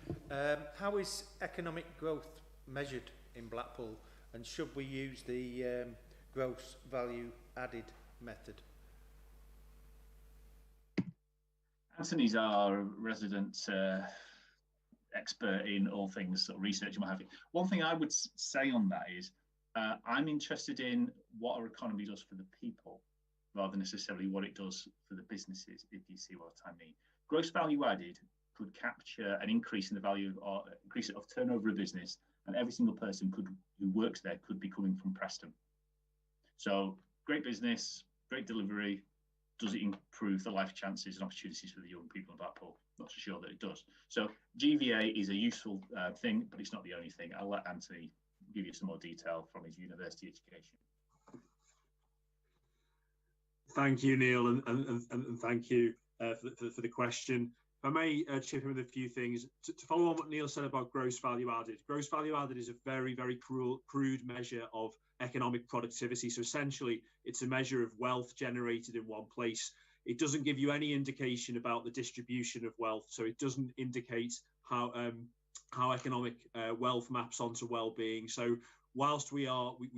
how is economic growth measured in Blackpool, and should we use the gross value added method? Anthony's our resident expert in all things sort of research and what have you. One thing I would say on that is I'm interested in what our economy does for the people rather than necessarily what it does for the businesses, if you see what I mean. Gross value added could capture an increase in the value of increase of turnover of business, and every single person who works there could be coming from Preston. So great business, great delivery. Does it improve the life chances and opportunities for the young people in Blackpool? Not so sure that it does. So GVA is a useful thing, but it's not the only thing. I'll let Anthony give you some more detail from his university education. Thank you, Neil, and thank you for the question. If I may chip in with a few things. To follow on what Neil said about gross value added. Gross value added is a very, very crude measure of economic productivity. So essentially, it's a measure of wealth generated in one place. It doesn't give you any indication about the distribution of wealth. So it doesn't indicate how economic wealth maps onto well-being. So whilst we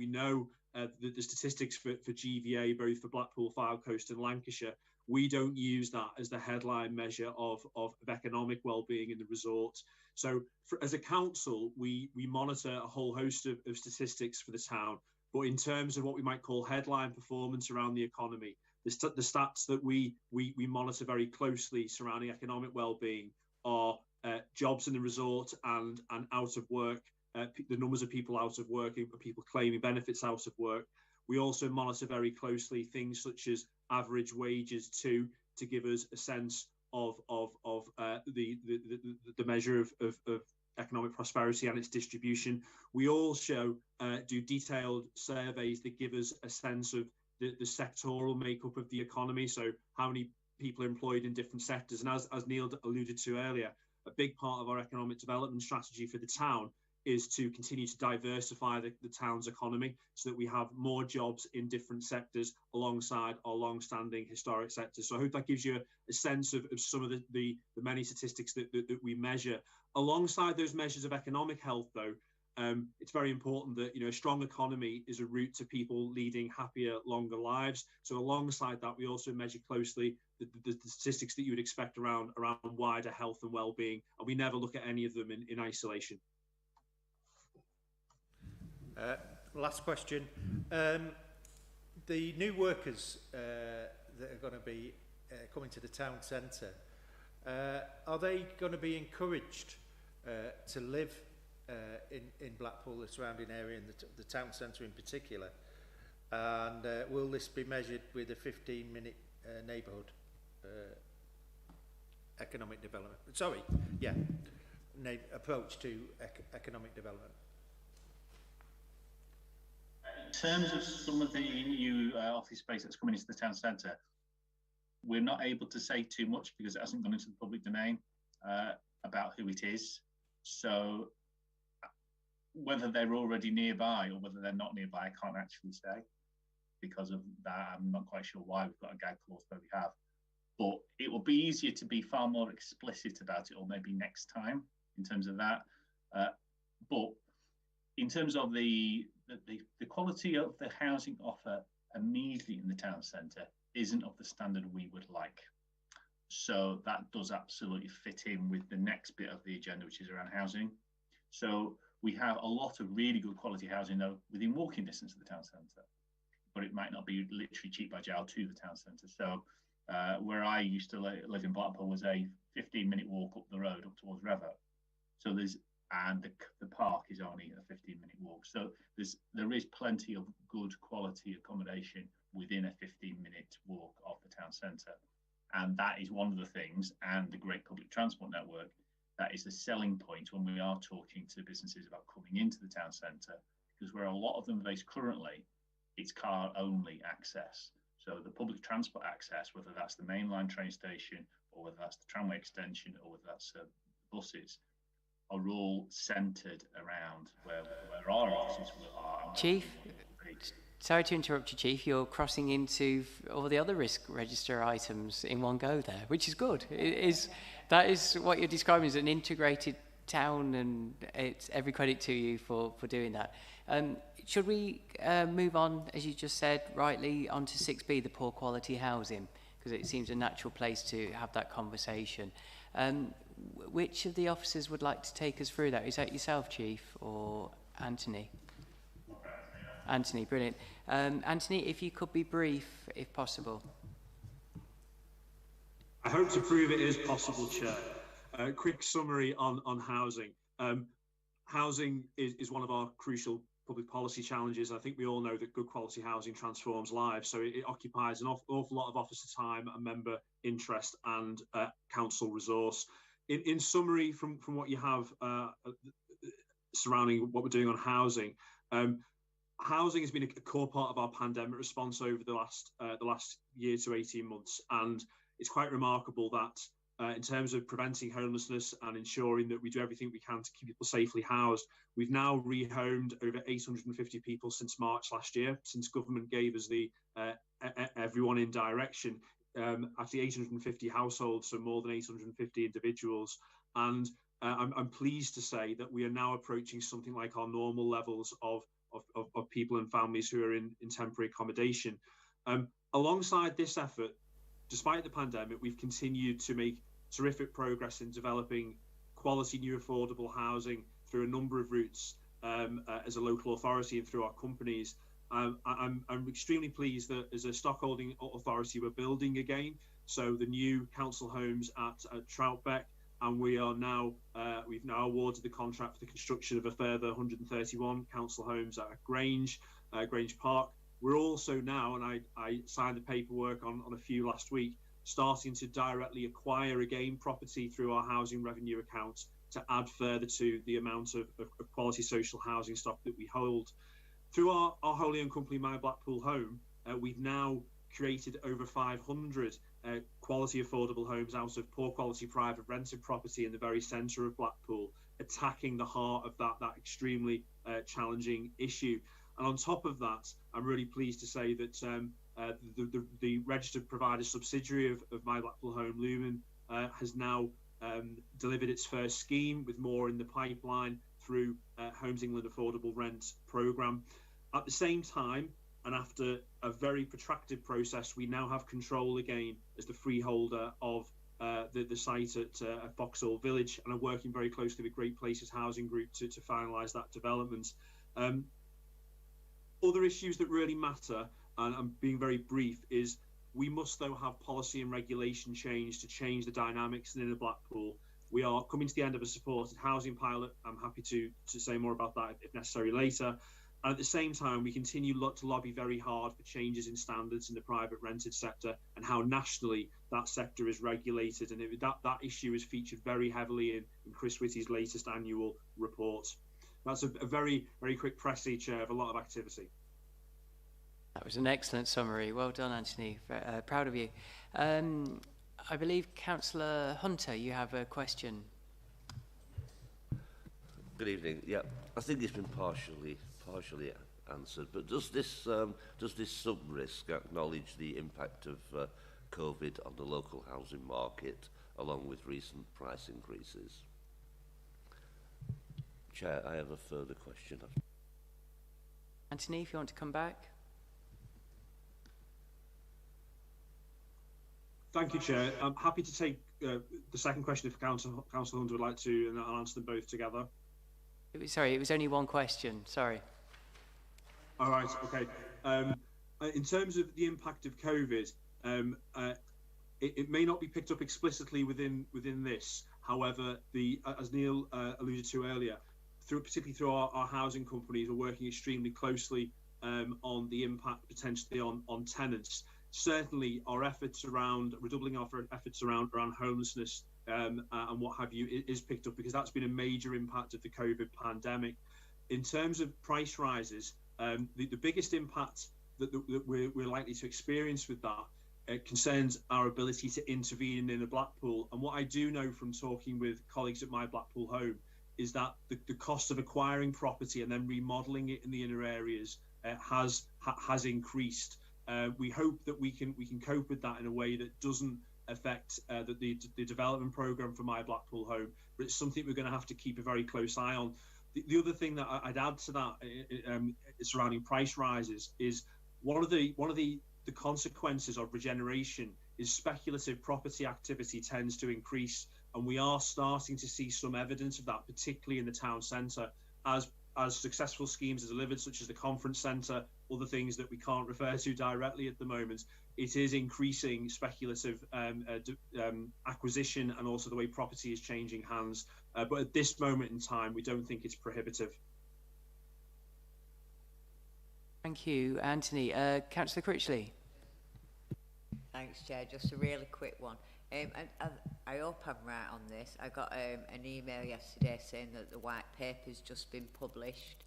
know the statistics for GVA, both for Blackpool, Fylde Coast and Lancashire, we don't use that as the headline measure of economic well-being in the resort. So as a council, we monitor a whole host of statistics for the town. But in terms of what we might call headline performance around the economy, the stats that we monitor very closely surrounding economic well-being are jobs in the resort and out of work, the numbers of people out of work, people claiming benefits out of work. We also monitor very closely things such as average wages to give us a sense of the measure of economic prosperity and its distribution. We also do detailed surveys that give us a sense of the sectoral makeup of the economy. So how many people are employed in different sectors. And as Neil alluded to earlier, a big part of our economic development strategy for the town is to continue to diversify the town's economy so that we have more jobs in different sectors alongside our long-standing historic sectors. So I hope that gives you a sense of some of the many statistics that we measure. Alongside those measures of economic health, though, it's very important that a strong economy is a route to people leading happier, longer lives. So alongside that, we also measure closely the statistics that you would expect around wider health and well-being, and we never look at any of them in isolation. Last question. The new workers that are going to be coming to the town centre, are they going to be encouraged to live in Blackpool, the surrounding area, and the town centre in particular? And will this be measured with a 15-minute neighbourhood economic development? Sorry, yeah, approach to economic development. In terms of some of the new office space that's coming into the town centre, we're not able to say too much because it hasn't gone into the public domain about who it is. So whether they're already nearby or whether they're not nearby, I can't actually say. Because of that, I'm not quite sure why we've got a gag clause where we have. But it will be easier to be far more explicit about it, or maybe next time in terms of that. But in terms of the quality of the housing offer immediately in the town centre isn't of the standard we would like. So that does absolutely fit in with the next bit of the agenda, which is around housing. So we have a lot of really good quality housing, though, within walking distance of the town centre, but it might not be literally cheap by jowl to the town centre. So where I used to live in Blackpool was a 15-minute walk up the road up towards Revert. So there's and the park is only a 15-minute walk. So there is plenty of good quality accommodation within a 15-minute walk of the town centre. And that is one of the things, and the great public transport network, that is the selling point when we are talking to businesses about coming into the town centre, because where a lot of them are based currently, it's car only access. So the public transport access, whether that's the mainline train station or whether that's the tramway extension or whether that's buses, are all centred around where our offices are. Chief, sorry to interrupt you, Chief. You're crossing into all the other risk register items in one go there, which is good. That is what you're describing as an integrated town, and it's every credit to you for doing that. Should we move on, as you just said rightly, onto 6B, the poor quality housing, because it seems a natural place to have that conversation. Which of the officers would like to take us through that? Is that yourself, Chief, or Anthony? Anthony, brilliant. Anthony, if you could be brief, if possible. I hope to prove it is possible, Chair. Quick summary on housing. Housing is one of our crucial public policy challenges. I think we all know that good quality housing transforms lives, so it occupies an awful lot of officer time and member interest and council resource. In summary, from what you have surrounding what we're doing on housing, housing has been a core part of our pandemic response over the last year to 18 months, and it's quite remarkable that in terms of preventing homelessness and ensuring that we do everything we can to keep people safely housed, we've now rehomed over 850 people since March last year, since government gave us the everyone in direction. Actually 850 households, so more than 850 individuals. And I'm pleased to say that we are now approaching something like our normal levels of people and families who are in temporary accommodation. Alongside this effort, despite the pandemic, we've continued to make terrific progress in developing quality new affordable housing through a number of routes as a local authority and through our companies. I'm extremely pleased that as a stockholding authority, we're building again. So the new council homes at Troutbeck, and we've now awarded the contract for the construction of a further 131 council homes at Grange Park. We're also now, and I signed the paperwork on a few last week, starting to directly acquire again property through our housing revenue account to add further to the amount of quality social housing stock that we hold. Through our wholly owned company, My Blackpool Home, we've now created over 500 quality affordable homes out of poor quality private rented property in the very centre of Blackpool, attacking the heart of that extremely challenging issue. And on top of that, I'm really pleased to say that the registered provider subsidiary of My Blackpool Home, Lumen, has now delivered its first scheme, with more in the pipeline through Homes England Affordable Rent programme. At the same time, and after a very protracted process, we now have control again as the freeholder of the site at Vauxhall Village, and are working very closely with Great Places Housing Group to finalise that development. Other issues that really matter, and I'm being very brief, is we must though have policy and regulation change to change the dynamics in Inner Blackpool. We are coming to the end of a supported housing pilot. I'm happy to say more about that if necessary later. And at the same time, we continue to lobby very hard for changes in standards in the private rented sector and how nationally that sector is regulated. And that issue is featured very heavily in Chris Whitty's latest annual report. That's a very, very quick press Chair of a lot of activity. That was an excellent summary. Well done, Anthony. Proud of you. I believe Councillor Hunter, you have a question. Good evening. Yeah, I think it's been partially answered, but does this sub-risk acknowledge the impact of COVID on the local housing market, along with recent price increases? Chair, I have a further question. Anthony, if you want to come back. Thank you, Chair. I'm happy to take the second question if Councillor Hunter would like to, and I'll answer them both together. Sorry, it was only one question. Sorry. All right. Okay. In terms of the impact of COVID, it may not be picked up explicitly within this. However, as Neil alluded to earlier, particularly through our housing companies, we're working extremely closely on the impact potentially on tenants. Certainly, our efforts around redoubling our efforts around homelessness and what have you is picked up, because that's been a major impact of the COVID pandemic. In terms of price rises, the biggest impact that we're likely to experience with that concerns our ability to intervene in a Blackpool. And what I do know from talking with colleagues at my Blackpool home is that the cost of acquiring property and then remodelling it in the inner areas has increased. We hope that we can cope with that in a way that doesn't affect the development programme for my Blackpool home, but it's something we're going to have to keep a very close eye on. The other thing that I'd add to that surrounding price rises is one of the consequences of regeneration is speculative property activity tends to increase, and we are starting to see some evidence of that, particularly in the town centre, as successful schemes are delivered, such as the conference centre, other things that we can't refer to directly at the moment. It is increasing speculative acquisition, and also the way property is changing hands. But at this moment in time, we don't think it's prohibitive. Thank you, Anthony. Councillor Critchley. Thanks, Chair. Just a really quick one. And I hope I'm right on this. I got an email yesterday saying that the white paper's just been published.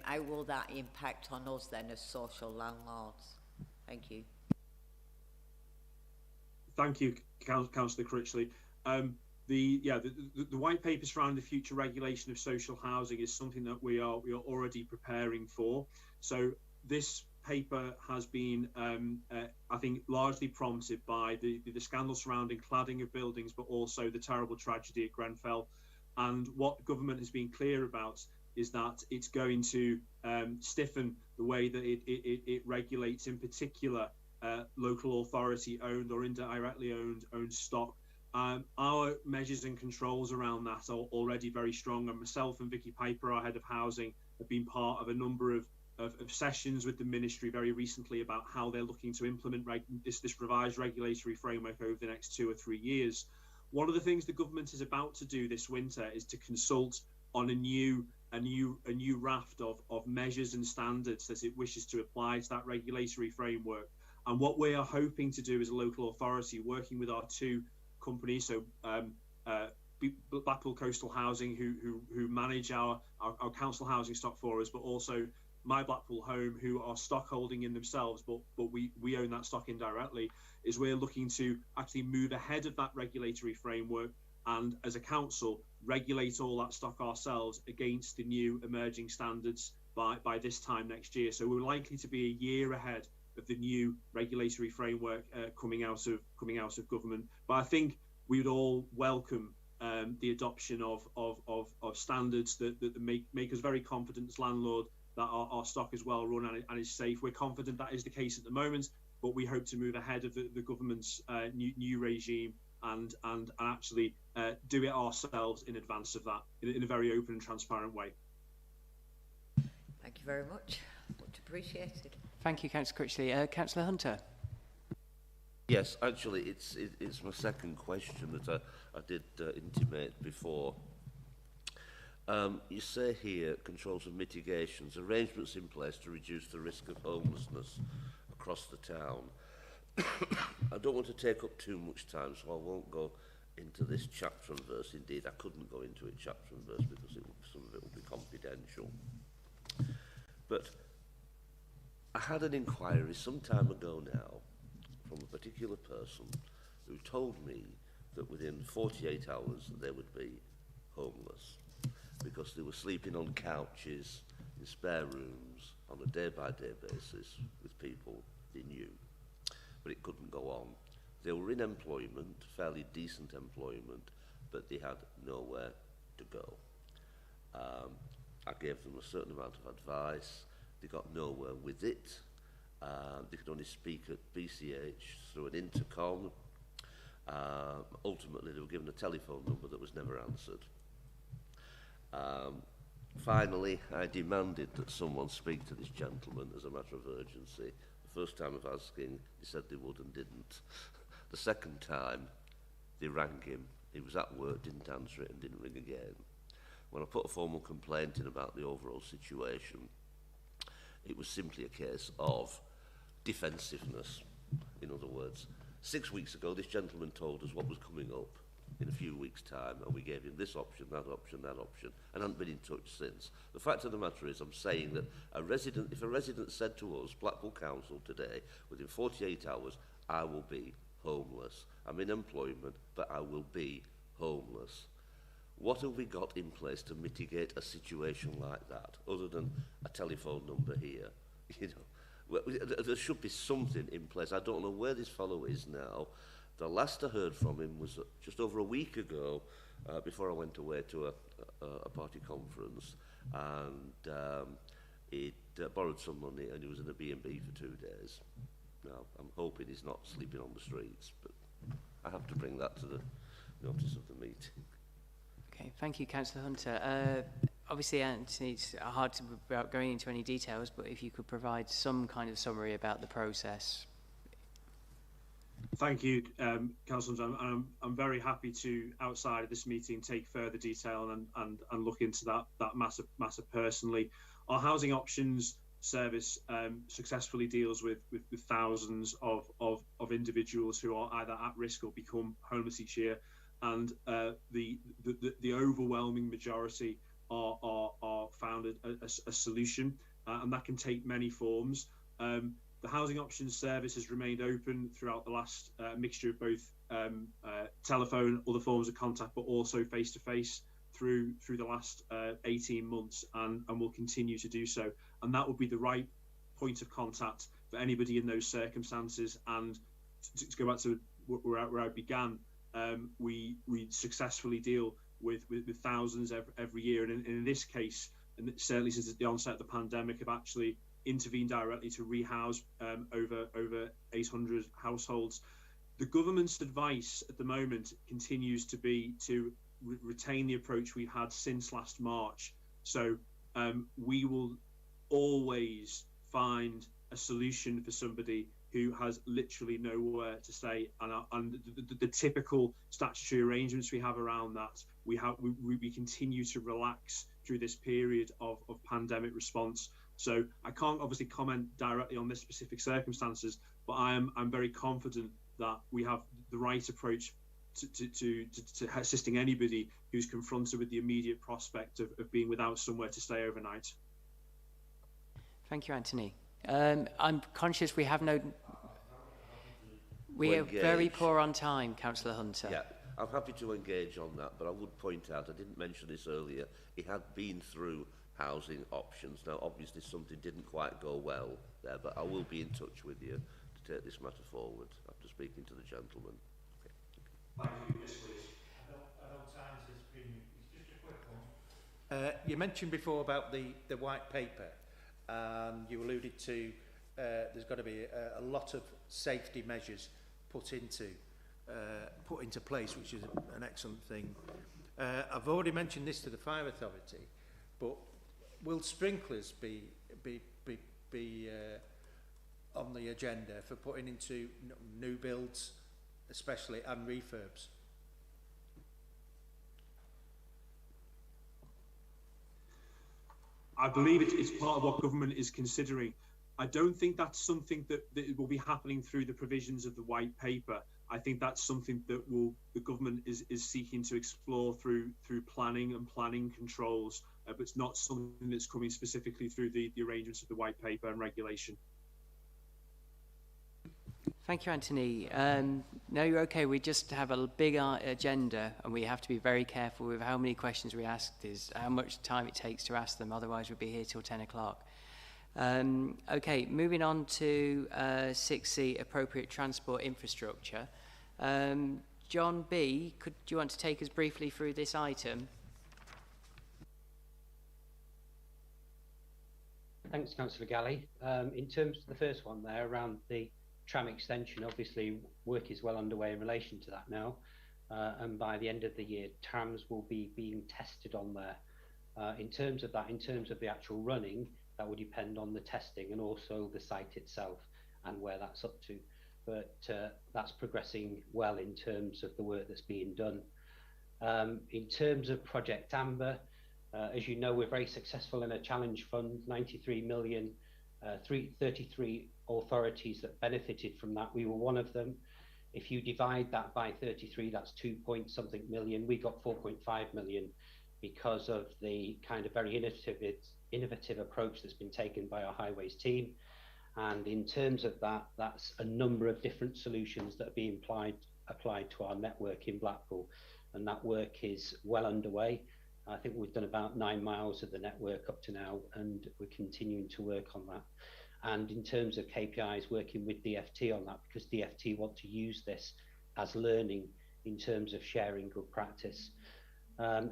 How will that impact on us then as social landlords? Thank you. Thank you, Councillor Critchley. The white paper surrounding the future regulation of social housing is something that we are already preparing for. So this paper has been, I think, largely prompted by the scandal surrounding cladding of buildings, but also the terrible tragedy at Grenfell. And what government has been clear about is that it's going to stiffen the way that it regulates, in particular, local authority owned or indirectly owned stock. Our measures and controls around that are already very strong, and myself and Vicky Piper, our head of housing, have been part of a number of sessions with the ministry very recently about how they're looking to implement this revised regulatory framework over the next 2 or 3 years. One of the things the government is about to do this winter is to consult on a new raft of measures and standards that it wishes to apply to that regulatory framework. And what we are hoping to do as a local authority, working with our two companies, so Blackpool Coastal Housing, who manage our council housing stock for us, but also My Blackpool Home, who are stock holding in themselves, but we own that stock indirectly, is we're looking to actually move ahead of that regulatory framework and, as a council, regulate all that stock ourselves against the new emerging standards by this time next year. So we're likely to be a year ahead of the new regulatory framework coming out of government. But I think we would all welcome the adoption of standards that make us very confident as landlord that our stock is well run and is safe. We're confident that is the case at the moment, but we hope to move ahead of the government's new regime and actually do it ourselves in advance of that in a very open and transparent way. Thank you very much. Much appreciated. Thank you, Councillor Critchley. Councillor Hunter. Yes, actually, it's my second question that I did intimate before. You say here, controls and mitigations, arrangements in place to reduce the risk of homelessness across the town. I don't want to take up too much time, so I won't go into this chapter and verse. Indeed, I couldn't go into it chapter and verse because some of it will be confidential. But I had an inquiry some time ago now from a particular person who told me that within 48 hours they would be homeless because they were sleeping on couches in spare rooms on a day-by-day basis with people they knew. But it couldn't go on. They were in employment, fairly decent employment, but they had nowhere to go. I gave them a certain amount of advice. They got nowhere with it. They could only speak at BCH through an intercom. Ultimately, they were given a telephone number that was never answered. Finally, I demanded that someone speak to this gentleman as a matter of urgency. The first time of asking, he said they would and didn't. The second time, they rang him He was at work, didn't answer it and didn't ring again. When I put a formal complaint in about the overall situation, it was simply a case of defensiveness. In other words, 6 weeks ago, this gentleman told us what was coming up in a few weeks' time, and we gave him this option, that option, that option, and haven't been in touch since. The fact of the matter is, I'm saying that if a resident said to us, Blackpool Council today, within 48 hours, I will be homeless. I'm in employment, but I will be homeless. What have we got in place to mitigate a situation like that, other than a telephone number here? You know, there should be something in place. I don't know where this fellow is now. The last I heard from him was just over a week ago, before I went away to a party conference, and he'd borrowed some money, and he was in a B&B for 2 days. Now, I'm hoping he's not sleeping on the streets, but I have to bring that to the notice of the meeting. Okay, thank you, Councillor Hunter. Obviously, Anthony, it's hard to without going into any details, but if you could provide some kind of summary about the process. Thank you, Councillor. I'm very happy to, outside of this meeting, take further detail and look into that matter personally. Our housing options service successfully deals with thousands of individuals who are either at risk or become homeless each year, and the overwhelming majority are found a solution, and that can take many forms. The Housing Options Service has remained open throughout the last mixture of both telephone, other forms of contact, but also face-to-face through the last 18 months, and will continue to do so. And that will be the right point of contact for anybody in those circumstances. And to go back to where I began, we successfully deal with thousands every year, and in this case, and certainly since the onset of the pandemic, have actually intervened directly to rehouse over 800 households. The government's advice at the moment continues to be to retain the approach we've had since last March. So we will always find a solution for somebody who has literally nowhere to stay, and the typical statutory arrangements we have around that, we continue to relax through this period of pandemic response. So I can't obviously comment directly on this specific circumstances, but I'm very confident that we have the right approach to assisting anybody who's confronted with the immediate prospect of being without somewhere to stay overnight. Thank you, Anthony. I'm conscious we have no... We are very poor on time, Councillor Hunter. Yeah, I'm happy to engage on that, but I would point out, I didn't mention this earlier, he had been through housing options. Now, obviously, something didn't quite go well there, but I will be in touch with you to take this matter forward after speaking to the gentleman. Okay. Thank you. Yes, please. I know times has been... It's just a quick one. You mentioned before about the white paper, and you alluded to there's got to be a lot of safety measures put into place, which is an excellent thing. I've already mentioned this to the Fire Authority, but will sprinklers be on the agenda for putting into new builds, especially, and refurbs? I believe it's part of what government is considering. I don't think that's something that will be happening through the provisions of the white paper. I think that's something that the government is seeking to explore through planning and planning controls, but it's not something that's coming specifically through the arrangements of the white paper and regulation. Thank you, Anthony. No, you're okay. We just have a big agenda, and we have to be very careful with how many questions we ask, is how much time it takes to ask them. Otherwise, we'll be here till 10 o'clock. Okay, moving on to 6C, appropriate transport infrastructure. John B., do you want to take us briefly through this item? Thanks, Councillor Galley. In terms of the first one there, around the tram extension, obviously work is well underway in relation to that now, and by the end of the year, trams will be being tested on there. In terms of the actual running, that will depend on the testing and also the site itself and where that's up to. But that's progressing well in terms of the work that's being done. In terms of Project Amber, as you know, we're very successful in a challenge fund, 93 million, 33 authorities that benefited from that. We were one of them. If you divide that by 33, that's 2 point something million. We got 4.5 million because of the kind of very innovative approach that's been taken by our highways team. And in terms of that, that's a number of different solutions that are being applied to our network in Blackpool. And that work is well underway. I think we've done about 9 miles of the network up to now, and we're continuing to work on that. And in terms of KPIs, working with DFT on that, because DFT want to use this as learning in terms of sharing good practice.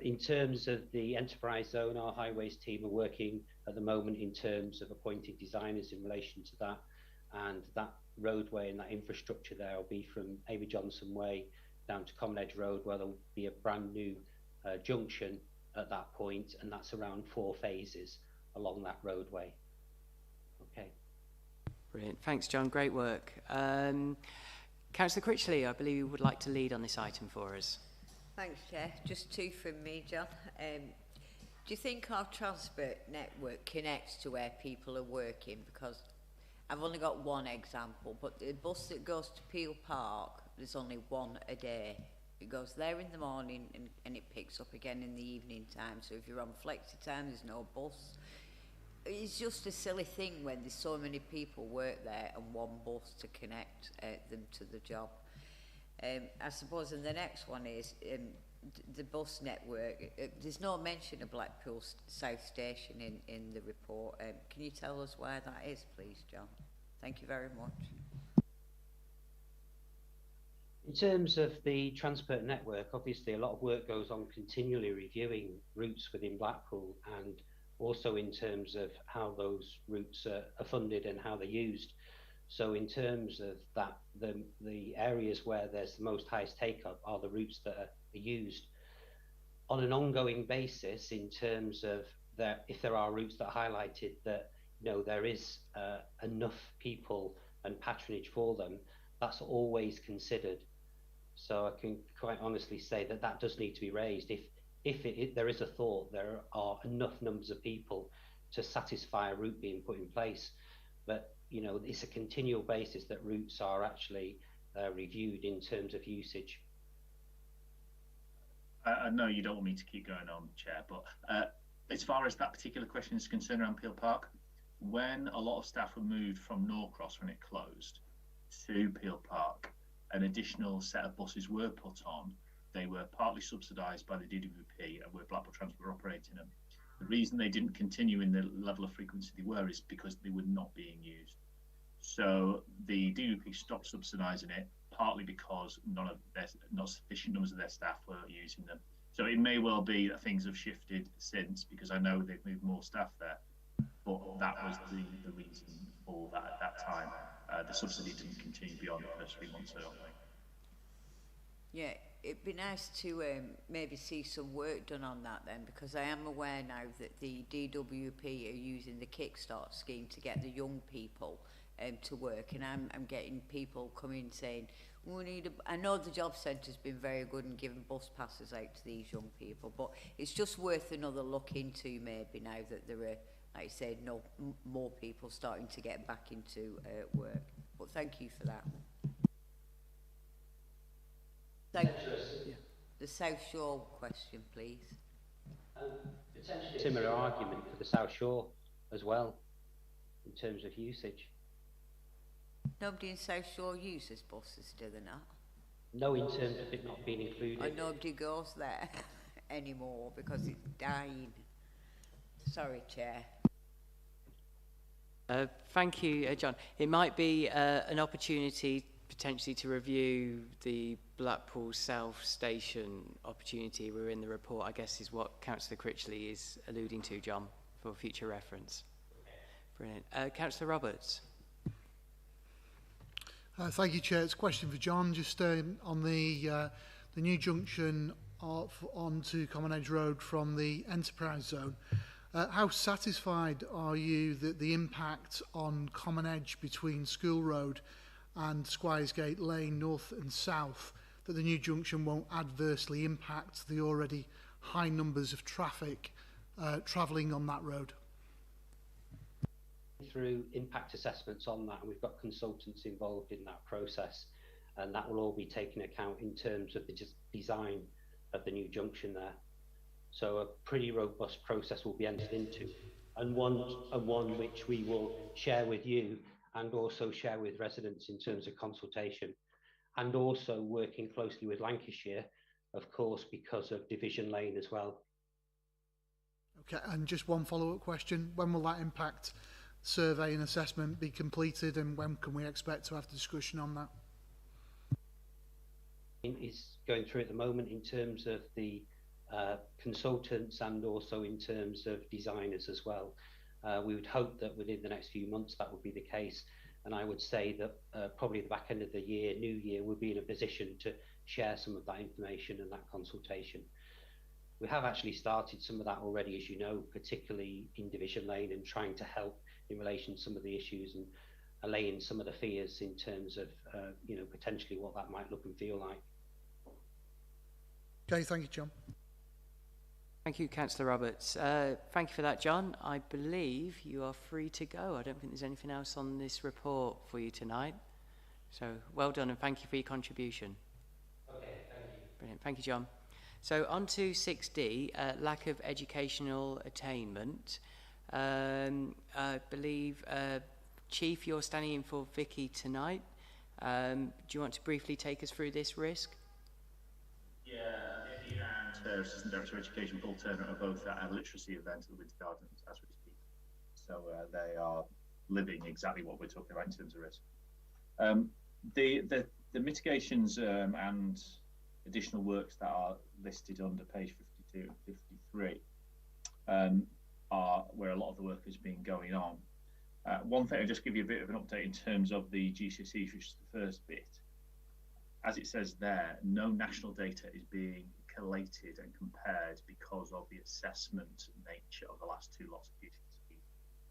In terms of the enterprise zone, our highways team are working at the moment in terms of appointing designers in relation to that. And that roadway and that infrastructure there will be from Amy Johnson Way down to Common Edge Road, where there'll be a brand new junction at that point, and that's around 4 phases along that roadway. Okay. Brilliant. Thanks, John. Great work. Councillor Critchley, I believe you would like to lead on this item for us. Thanks, Chair. Just 2 from me, John. Do you think our transport network connects to where people are working? Because I've only got one example, but the bus that goes to Peel Park, there's only one a day. It goes there in the morning and it picks up again in the evening time. So if you're on flexi time, there's no bus. It's just a silly thing when there's so many people work there and one bus to connect them to the job. I suppose, and the next one is the bus network. There's no mention of Blackpool South Station in the report. Can you tell us where that is, please, John? Thank you very much. In terms of the transport network, obviously a lot of work goes on continually reviewing routes within Blackpool, and also in terms of how those routes are funded and how they're used. So in terms of that, the areas where there's the most highest take-up are the routes that are used on an ongoing basis. In terms of that, if there are routes that are highlighted that, you know, there is enough people and patronage for them, that's always considered. So I can quite honestly say that that does need to be raised. If there is a thought, there are enough numbers of people to satisfy a route being put in place. But you know, it's a continual basis that routes are actually reviewed in terms of usage. I know you don't want me to keep going on, Chair, but as far as that particular question is concerned around Peel Park, when a lot of staff were moved from Norcross when it closed to Peel Park, an additional set of buses were put on. They were partly subsidised by the DWP and were Blackpool Transport operating them. The reason they didn't continue in the level of frequency they were is because they were not being used. So the DWP stopped subsidising it, partly because not sufficient numbers of their staff were using them. So it may well be that things have shifted since, because I know they've moved more staff there, but that was the reason for that at that time. The subsidy didn't continue beyond the first 3 months, I don't think. Yeah, it'd be nice to maybe see some work done on that then, because I am aware now that the DWP are using the Kickstart scheme to get the young people to work, and I'm getting people coming saying, we need I know the job centre's been very good in giving bus passes out to these young people, but it's just worth another look into maybe now that there are, like I said, more people starting to get back into work. But thank you for that. The South Shore question, please. Potentially a similar argument for the South Shore as well, in terms of usage. Nobody in South Shore uses buses, do they not? No, in terms of it not being included. Or nobody goes there anymore because it's dying. Sorry, Chair. Thank you, John. It might be an opportunity potentially to review the Blackpool South Station opportunity. We're in the report, I guess, is what Councillor Critchley is alluding to, John, for future reference. Brilliant. Councillor Roberts. Thank you, Chair. It's a question for John, just on the new junction onto Common Edge Road from the Enterprise Zone. How satisfied are you that the impact on Common Edge between School Road and Squiresgate Lane, north and south, that the new junction won't adversely impact the already high numbers of traffic travelling on that road? Through impact assessments on that, and we've got consultants involved in that process, and that will all be taken account in terms of the design of the new junction there. So a pretty robust process will be entered into, and one which we will share with you and also share with residents in terms of consultation, and also working closely with Lancashire, of course, because of Division Lane as well. Okay, and just one follow-up question. When will that impact survey and assessment be completed, and when can we expect to have the discussion on that? It's going through at the moment in terms of the consultants and also in terms of designers as well. We would hope that within the next few months that would be the case, and I would say that probably the back end of the year, new year, we'll be in a position to share some of that information and that consultation. We have actually started some of that already, as you know, particularly in Division Lane, and trying to help in relation to some of the issues and allaying some of the fears in terms of you know, potentially what that might look and feel like. Okay, thank you, John. Thank you, Councillor Roberts. Thank you for that, John. I believe you are free to go. I don't think there's anything else on this report for you tonight. So well done, and thank you for your contribution. Okay, thank you. Brilliant. Thank you, John. So on to 6D, lack of educational attainment. I believe, Chief, you're standing in for Vicky tonight. Do you want to briefly take us through this risk? Yeah, Vicky and Assistant Director of Education, Paul Turner, are both at a literacy event at the Winter Gardens as we speak. So they are living exactly what we're talking about in terms of risk. The mitigations and additional works that are listed under page 52 and 53 are where a lot of the work has been going on. One thing, I'll just give you a bit of an update in terms of the GCSEs, which is the first bit. As it says there, no national data is being collated and compared because of the assessment nature of the last two lots of GCSEs.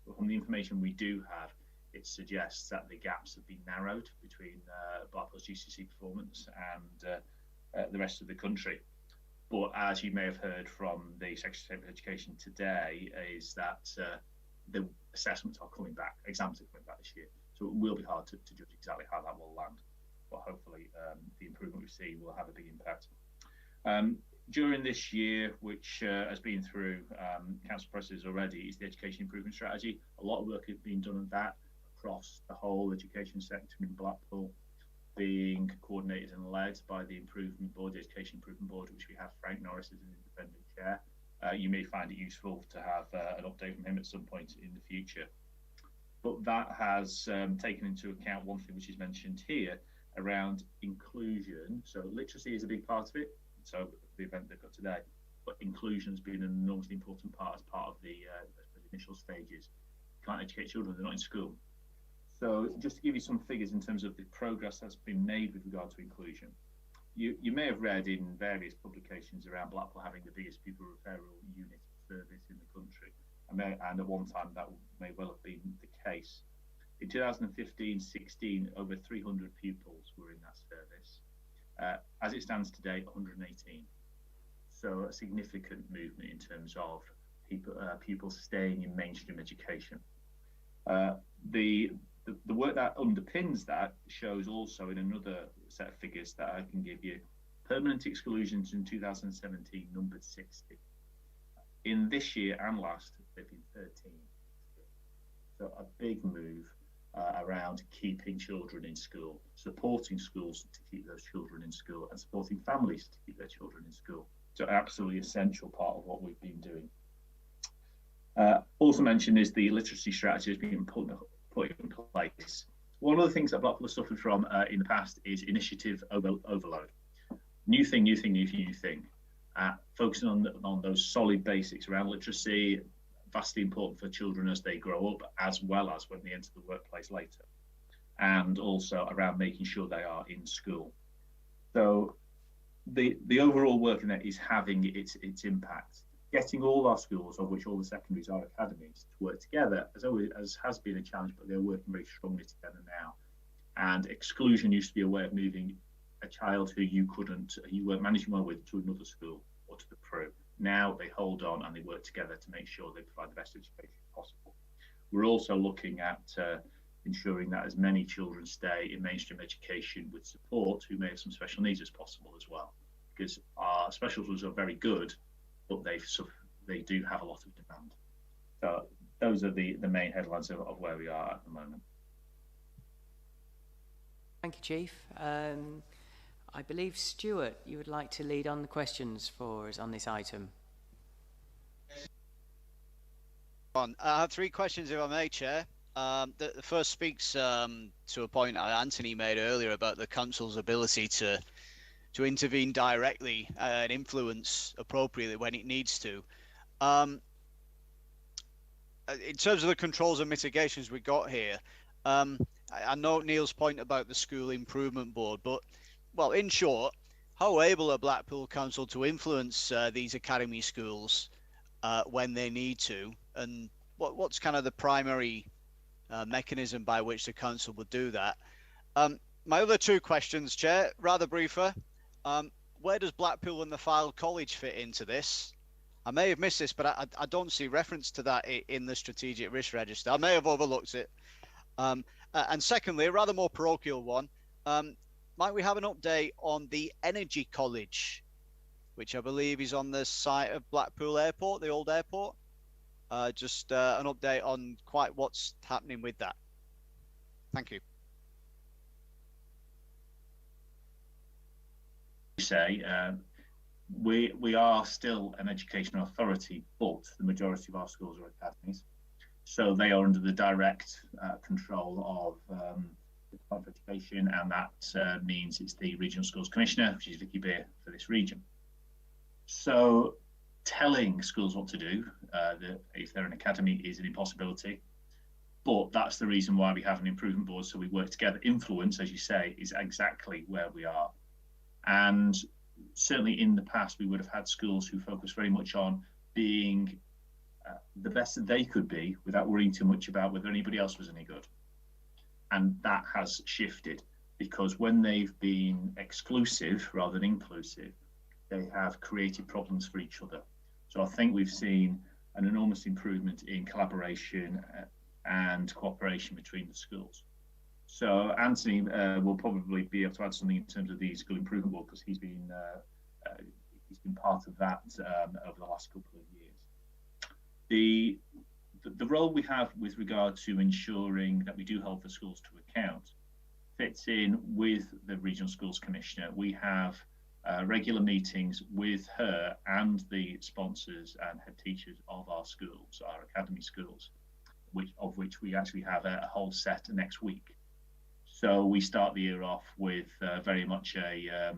But from the information we do have, it suggests that the gaps have been narrowed between Blackpool's GCSE performance and the rest of the country. But as you may have heard from the Secretary of Education today, is that the assessments are coming back, exams are coming back this year. So it will be hard to judge exactly how that will land. But hopefully the improvement we've seen will have a big impact. During this year, which has been through council processes already, is the education improvement strategy. A lot of work has been done on that across the whole education sector in Blackpool, being coordinated and led by the Improvement Board, the Education Improvement Board, which we have Frank Norris as an independent chair. You may find it useful to have an update from him at some point in the future. But that has taken into account one thing which is mentioned here around inclusion. So literacy is a big part of it, so the event they've got today, but inclusion has been an enormously important part as part of the initial stages. You can't educate children, they're not in school. So just to give you some figures in terms of the progress that's been made with regard to inclusion. You may have read in various publications around Blackpool having the biggest pupil referral unit service in the country. And at one time that may well have been the case. In 2015-16, over 300 pupils were in that service. As it stands today, 118. So a significant movement in terms of pupils staying in mainstream education. The work that underpins that shows also in another set of figures that I can give you. Permanent exclusions in 2017 numbered 60. In this year and last, they've been 13. So a big move around keeping children in school, supporting schools to keep those children in school, and supporting families to keep their children in school. So absolutely essential part of what we've been doing. Also mentioned is the literacy strategy has been put in place. One of the things that Blackpool has suffered from in the past is initiative overload. New thing. Focusing on those solid basics around literacy, vastly important for children as they grow up, as well as when they enter the workplace later, and also around making sure they are in school. So the overall work in that is having its impact. Getting all our schools, of which all the secondaries are academies, to work together as has been a challenge, but they're working very strongly together now. And exclusion used to be a way of moving a child who you weren't managing well with to another school or to the Pro. Now they hold on and they work together to make sure they provide the best education possible. We're also looking at ensuring that as many children stay in mainstream education with support who may have some special needs as possible as well, because our special schools are very good, but they do have a lot of demand. So those are the main headlines of where we are at the moment. Thank you, Chief. I believe, Stuart, you would like to lead on the questions for us on this item. I have 3 questions, if I may, Chair. The first speaks to a point Anthony made earlier about the council's ability to intervene directly and influence appropriately when it needs to. In terms of the controls and mitigations we got here, I note Neil's point about the School Improvement Board, but, well, in short, how able are Blackpool Council to influence these academy schools when they need to, and what's kind of the primary mechanism by which the council would do that? My other 2 questions, Chair, rather briefer. Where does Blackpool and the Fylde College fit into this? I may have missed this, but I don't see reference to that in the Strategic Risk Register. I may have overlooked it. And secondly, a rather more parochial one, might we have an update on the Energy College, which I believe is on the site of Blackpool Airport, the old airport? Just an update on quite what's happening with that. Thank you. Say we are still an educational authority, but the majority of our schools are academies, so they are under the direct control of the Department of Education, and that means it's the Regional Schools Commissioner, which is Vicky Beer for this region. So telling schools what to do, if they're an academy, is an impossibility. But that's the reason why we have an improvement board, so we work together. Influence, as you say, is exactly where we are. And certainly in the past, we would have had schools who focus very much on being the best that they could be without worrying too much about whether anybody else was any good. And that has shifted, because when they've been exclusive rather than inclusive, they have created problems for each other. So I think we've seen an enormous improvement in collaboration and cooperation between the schools. So Anthony will probably be able to add something in terms of the School Improvement Board, because he's been part of that over the last couple of years. The role we have with regard to ensuring that we do hold the schools to account fits in with the Regional Schools Commissioner. We have regular meetings with her and the sponsors and head teachers of our schools, our academy schools, of which we actually have a whole set next week. So we start the year off with very much a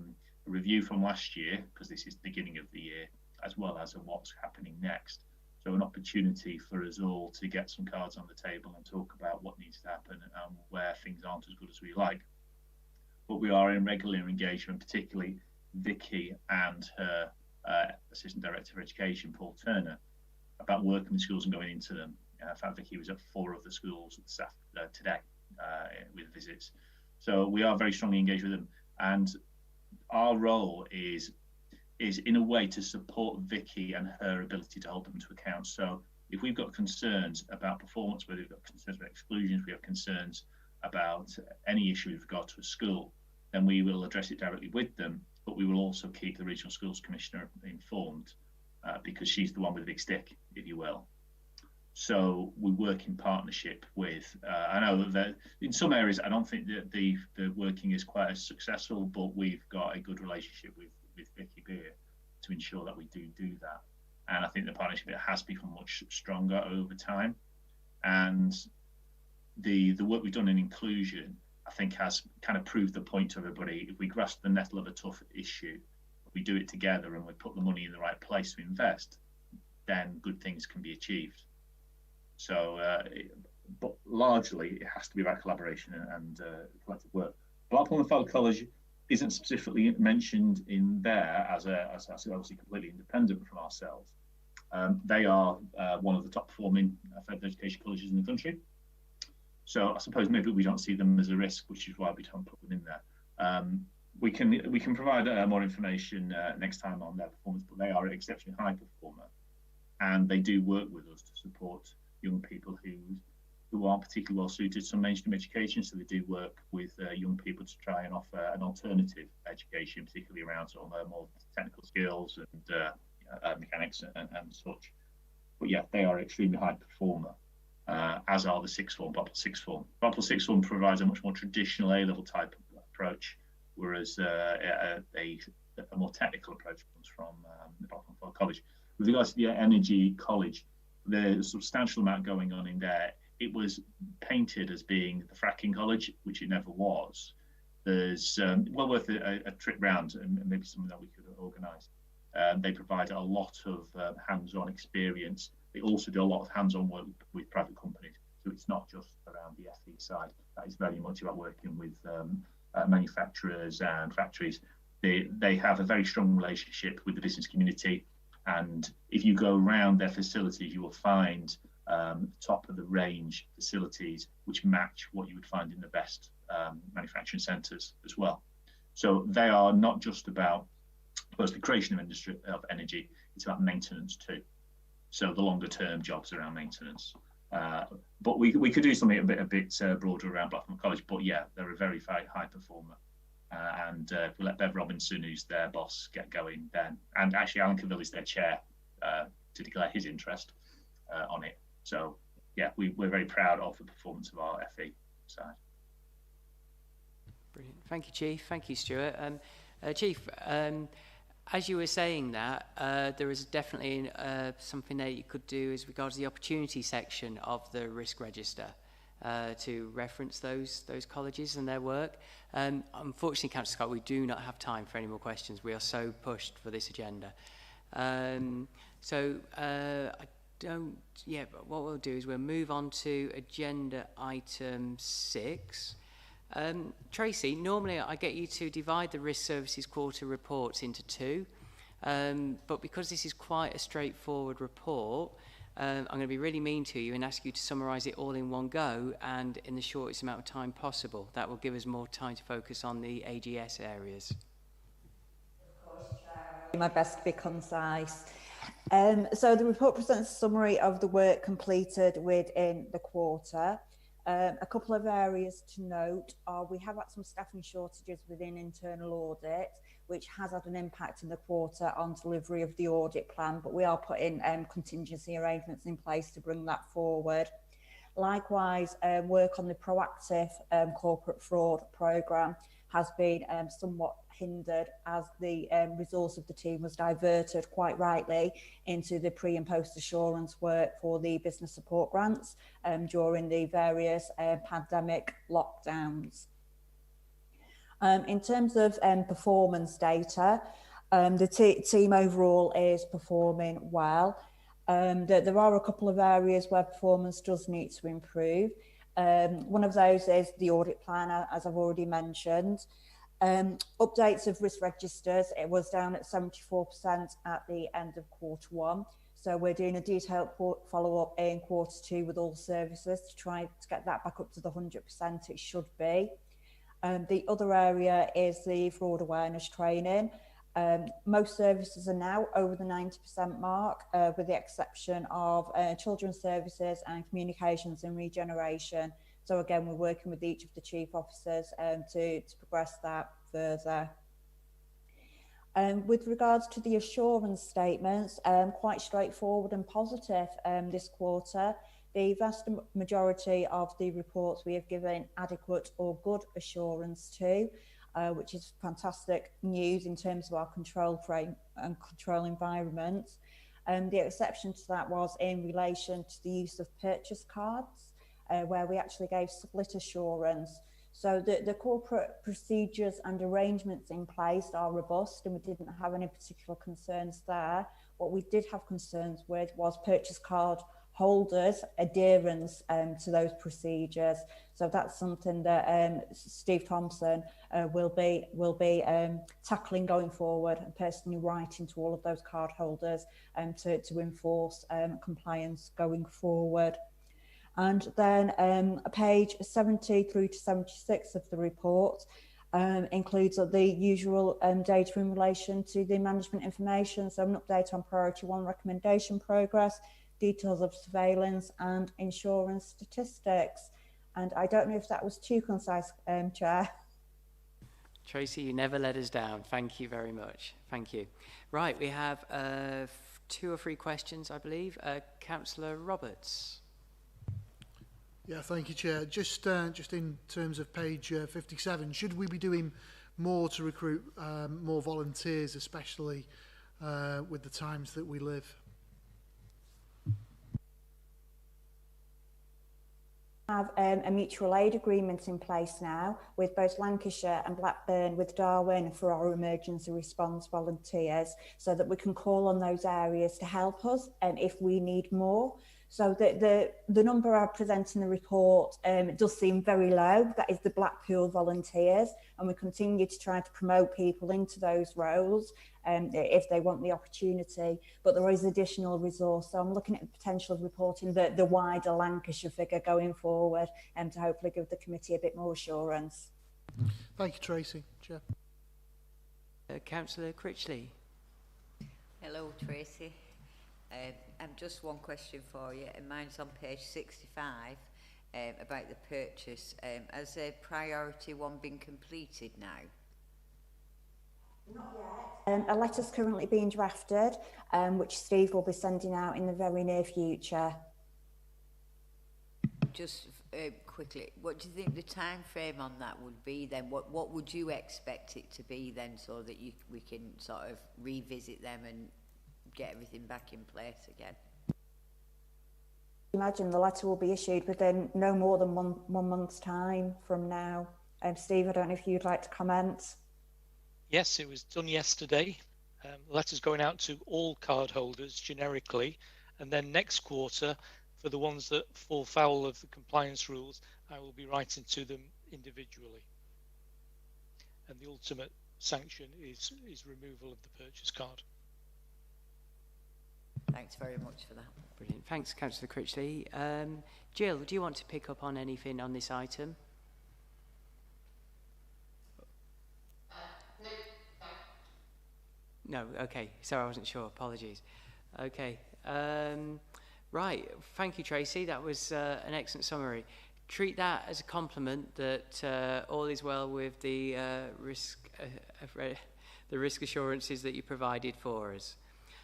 review from last year, because this is the beginning of the year, as well as what's happening next. So an opportunity for us all to get some cards on the table and talk about what needs to happen and where things aren't as good as we like. But we are in regular engagement, particularly Vicky and her Assistant Director of Education, Paul Turner, about working with schools and going into them. In fact, Vicky was at 4 of the schools today with visits. So we are very strongly engaged with them. And our role is in a way to support Vicky and her ability to hold them to account. So if we've got concerns about performance, whether we've got concerns about exclusions, we have concerns about any issue with regard to a school, then we will address it directly with them, but we will also keep the Regional Schools Commissioner informed because she's the one with the big stick, if you will. So we work in partnership with, I know that in some areas, I don't think that the working is quite as successful, but we've got a good relationship with Vicky Beer to ensure that we do that. And I think the partnership has become much stronger over time. And the work we've done in inclusion, I think, has kind of proved the point to everybody. If we grasp the nettle of a tough issue, we do it together and we put the money in the right place to invest, then good things can be achieved. So, but largely it has to be about collaboration and collective work. Blackpool and Fylde College isn't specifically mentioned in there as obviously completely independent from ourselves. They are one of the top performing further education colleges in the country. So I suppose maybe we don't see them as a risk, which is why we don't put them in there. we can provide more information next time on their performance, but they are an exceptionally high performer, and they do work with us to support young people who aren't particularly well suited to some mainstream education. So they do work with young people to try and offer an alternative education, particularly around sort of more technical skills and mechanics and such. But yeah, they are extremely high performer, as are the sixth form, Blackpool sixth form. Blackpool sixth form provides a much more traditional A-level type of approach, whereas a more technical approach comes from the Blackpool College. With regards to the Energy College, there's a substantial amount going on in there. It was painted as being the fracking college, which it never was. There's well worth a trip round and maybe something that we could organise. They provide a lot of hands-on experience. They also do a lot of hands-on work with private companies. So it's not just around the FE side. That is very much about working with manufacturers and factories. They have a very strong relationship with the business community. And if you go around their facilities, you will find top of the range facilities which match what you would find in the best manufacturing centres as well. So they are not just about the creation of energy, it's about maintenance too. So the longer term jobs around maintenance. But we could do something a bit broader around Blackpool College, but yeah, they're a very high performer. And if we let Bev Robinson, who's their boss, get going then, and actually Alan Cavill is their chair to declare his interest on it. So yeah, we're very proud of the performance of our FE side. Brilliant. Thank you, Chief. Thank you, Stuart. Chief, as you were saying that, there is definitely something that you could do as regards the opportunity section of the risk register to reference those colleges and their work. Unfortunately, Councillor Scott, we do not have time for any more questions. We are so pushed for this agenda. But what we'll do is we'll move on to agenda item 6. Tracy, normally I get you to divide the risk services quarter reports into 2, but because this is quite a straightforward report, I'm going to be really mean to you and ask you to summarise it all in one go and in the shortest amount of time possible. That will give us more time to focus on the AGS areas. Of course, Chair. I'll do my best to be concise. So the report presents a summary of the work completed within the quarter. A couple of areas to note are we have had some staffing shortages within internal audit, which has had an impact in the quarter on delivery of the audit plan, but we are putting contingency arrangements in place to bring that forward. Likewise, work on the proactive corporate fraud programme has been somewhat hindered as the resource of the team was diverted quite rightly into the pre and post assurance work for the business support grants during the various pandemic lockdowns. In terms of performance data, the team overall is performing well. There are a couple of areas where performance does need to improve. One of those is the audit plan, as I've already mentioned. Updates of risk registers, it was down at 74% at the end of Q1. So we're doing a detailed follow-up in Q2 with all services to try to get that back up to the 100% it should be. The other area is the fraud awareness training. Most services are now over the 90% mark, with the exception of children's services and communications and regeneration. So again, we're working with each of the chief officers to progress that further. With regards to the assurance statements, quite straightforward and positive this quarter. The vast majority of the reports we have given adequate or good assurance to, which is fantastic news in terms of our control frame and control environment. The exception to that was in relation to the use of purchase cards, where we actually gave split assurance. So the corporate procedures and arrangements in place are robust and we didn't have any particular concerns there. What we did have concerns with was purchase card holders' adherence to those procedures. So that's something that Steve Thompson will be tackling going forward and personally writing to all of those card holders to enforce compliance going forward. And then page 70 through to 76 of the report, includes the usual data in relation to the management information, so an update on priority 1 recommendation progress, details of surveillance and insurance statistics. And I don't know if that was too concise, Chair. Tracy, you never let us down. Thank you very much. Thank you. Right, we have 2 or 3 questions, I believe. Councillor Roberts. Yeah, thank you, Chair. Just in terms of page 57, should we be doing more to recruit more volunteers, especially with the times that we live? Have a mutual aid agreement in place now with both Lancashire and Blackburn with Darwin for our emergency response volunteers, so that we can call on those areas to help us if we need more. So the number I present in the report does seem very low. That is the Blackpool volunteers, and we continue to try to promote people into those roles if they want the opportunity. But there is additional resource, so I'm looking at the potential of reporting the wider Lancashire figure going forward, and to hopefully give the committee a bit more assurance. Thank you, Tracy. Chair. Councillor Critchley. Hello, Tracy. Just one question for you, and mine's on page 65 about the purchase. Has priority 1 been completed now? Not yet. A letter's currently being drafted, which Steve will be sending out in the very near future. Just quickly, what do you think the time frame on that would be then? What would you expect it to be then, so that we can sort of revisit them and get everything back in place again? Imagine the letter will be issued within no more than one month's time from now. Steve, I don't know if you'd like to comment. Yes, it was done yesterday. The letter's going out to all card holders generically, and then next quarter, for the ones that fall foul of the compliance rules, I will be writing to them individually. And the ultimate sanction is removal of the purchase card. Thanks very much for that. Brilliant. Thanks, Councillor Critchley. Jill, do you want to pick up on anything on this item? No, okay. Sorry, I wasn't sure. Apologies. Okay. Right. Thank you, Tracy. That was an excellent summary. Treat that as a compliment that all is well with the risk assurances that you provided for us.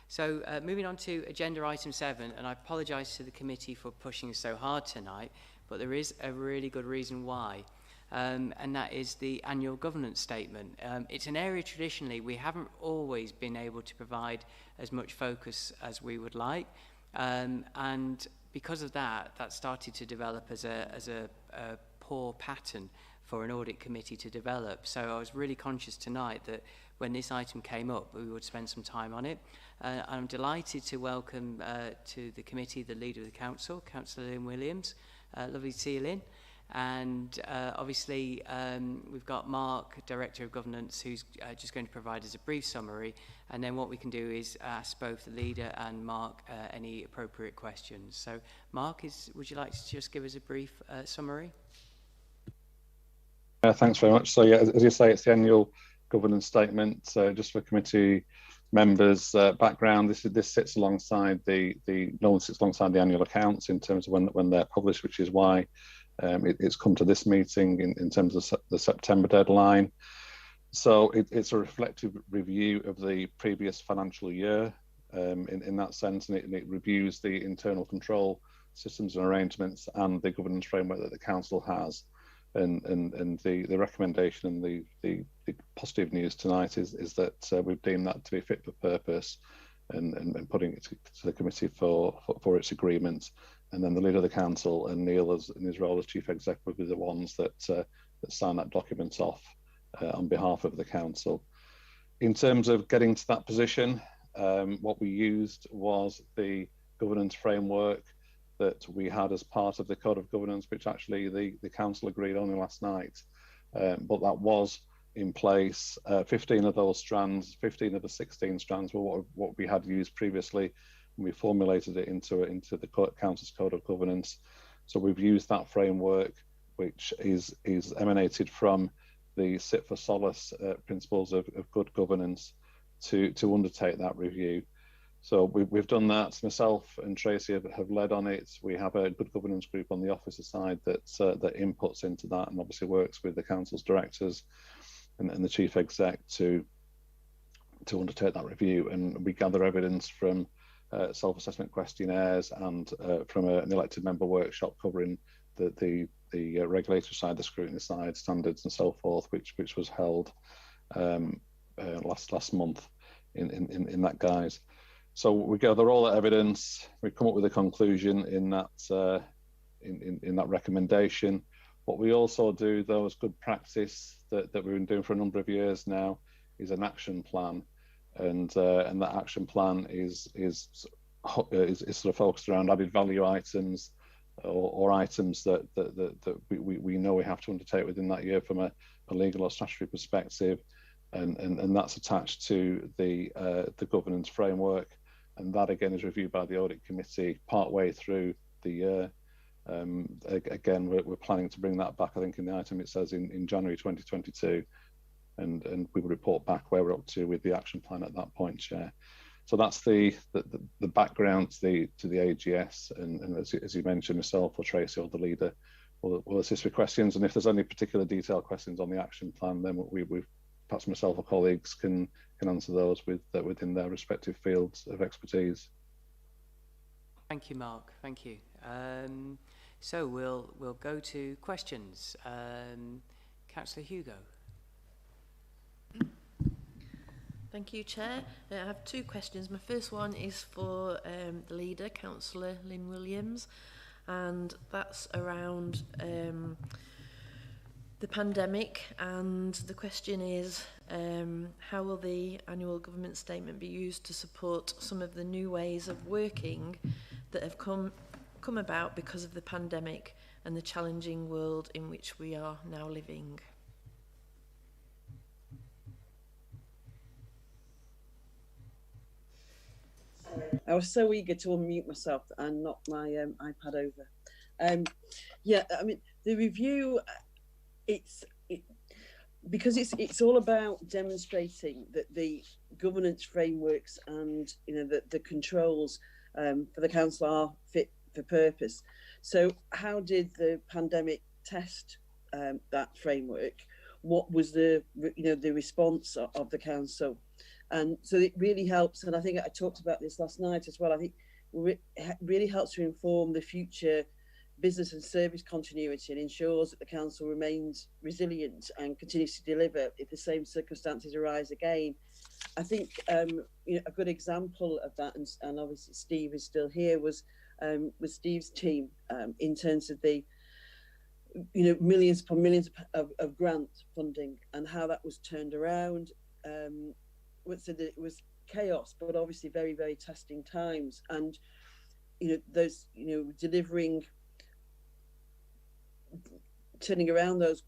So moving on to agenda item 7, and I apologise to the committee for pushing so hard tonight, but there is a really good reason why, and that is the annual governance statement. It's an area traditionally we haven't always been able to provide as much focus as we would like, and because of that, that started to develop as a poor pattern for an audit committee to develop. So I was really conscious tonight that when this item came up, we would spend some time on it. I'm delighted to welcome to the committee the Leader of the Council, Councillor Lynn Williams. Lovely to see you, Lynn. And obviously we've got Mark, Director of Governance, who's just going to provide us a brief summary. And then what we can do is ask both the Leader and Mark any appropriate questions. So Mark, would you like to just give us a brief summary? Thanks very much. So yeah, as you say, it's the annual governance statement. So just for committee members' background, this sits alongside no one sits alongside the annual accounts in terms of when they're published, which is why it's come to this meeting in terms of the September deadline. So it's a reflective review of the previous financial year in that sense, and it reviews the internal control systems and arrangements and the governance framework that the council has. And the recommendation and the positive news tonight is that we've deemed that to be fit for purpose and putting it to the committee for its agreement. And then the Leader of the Council and Neil, in his role as Chief Executive, will be the ones that sign that document off on behalf of the Council. In terms of getting to that position, what we used was the governance framework that we had as part of the Code of Governance, which actually the Council agreed only last night. But that was in place. 15 of those strands, 15 of the 16 strands were what we had used previously, and we formulated it into the Council's Code of Governance. So we've used that framework, which is emanated from the sit for solace principles of good governance to undertake that review. So we've done that. Myself and Tracy have led on it. We have a good governance group on the officer side that inputs into that and obviously works with the council's directors and the chief exec to undertake that review. And we gather evidence from self-assessment questionnaires and from an elected member workshop covering the regulatory side, the scrutiny side, standards and so forth, which was held last month in that guise. So we gather all that evidence, we come up with a conclusion in that recommendation. What we also do, though, as good practice that we've been doing for a number of years now, is an action plan, and that action plan is sort of focused around added value items or items that we know we have to undertake within that year from a legal or statutory perspective, and that's attached to the governance framework. And that again is reviewed by the audit committee partway through the year. Again, we're planning to bring that back. I think in the item it says in January 2022, and we will report back where we're up to with the action plan at that point, Chair. So that's the background to the AGS, and as you mentioned, myself or Tracy or the leader will assist with questions. And if there's any particular detailed questions on the action plan, then we've perhaps myself or colleagues can answer those within their respective fields of expertise. Thank you, Mark. Thank you. So we'll go to questions. Councillor Hugo. Thank you, Chair. I have two questions. My first one is for the leader, Councillor Lynn Williams, and that's around the pandemic, and the question is how will the annual government statement be used to support some of the new ways of working that have come about because of the pandemic and the challenging world in which we are now living? I was so eager to unmute myself and knock my iPad over. Yeah, I mean, the review, because it's all about demonstrating that the governance frameworks and the controls for the council are fit for purpose. So how did the pandemic test that framework? What was the response of the council? And so it really helps, and I think I talked about this last night as well, I think it really helps to inform the future business and service continuity and ensures that the council remains resilient and continues to deliver if the same circumstances arise again. I think a good example of that, and obviously Steve is still here, was Steve's team in terms of the millions upon millions of grant funding and how that was turned around. So that it was chaos, but obviously very, very testing times, and those delivering, turning around those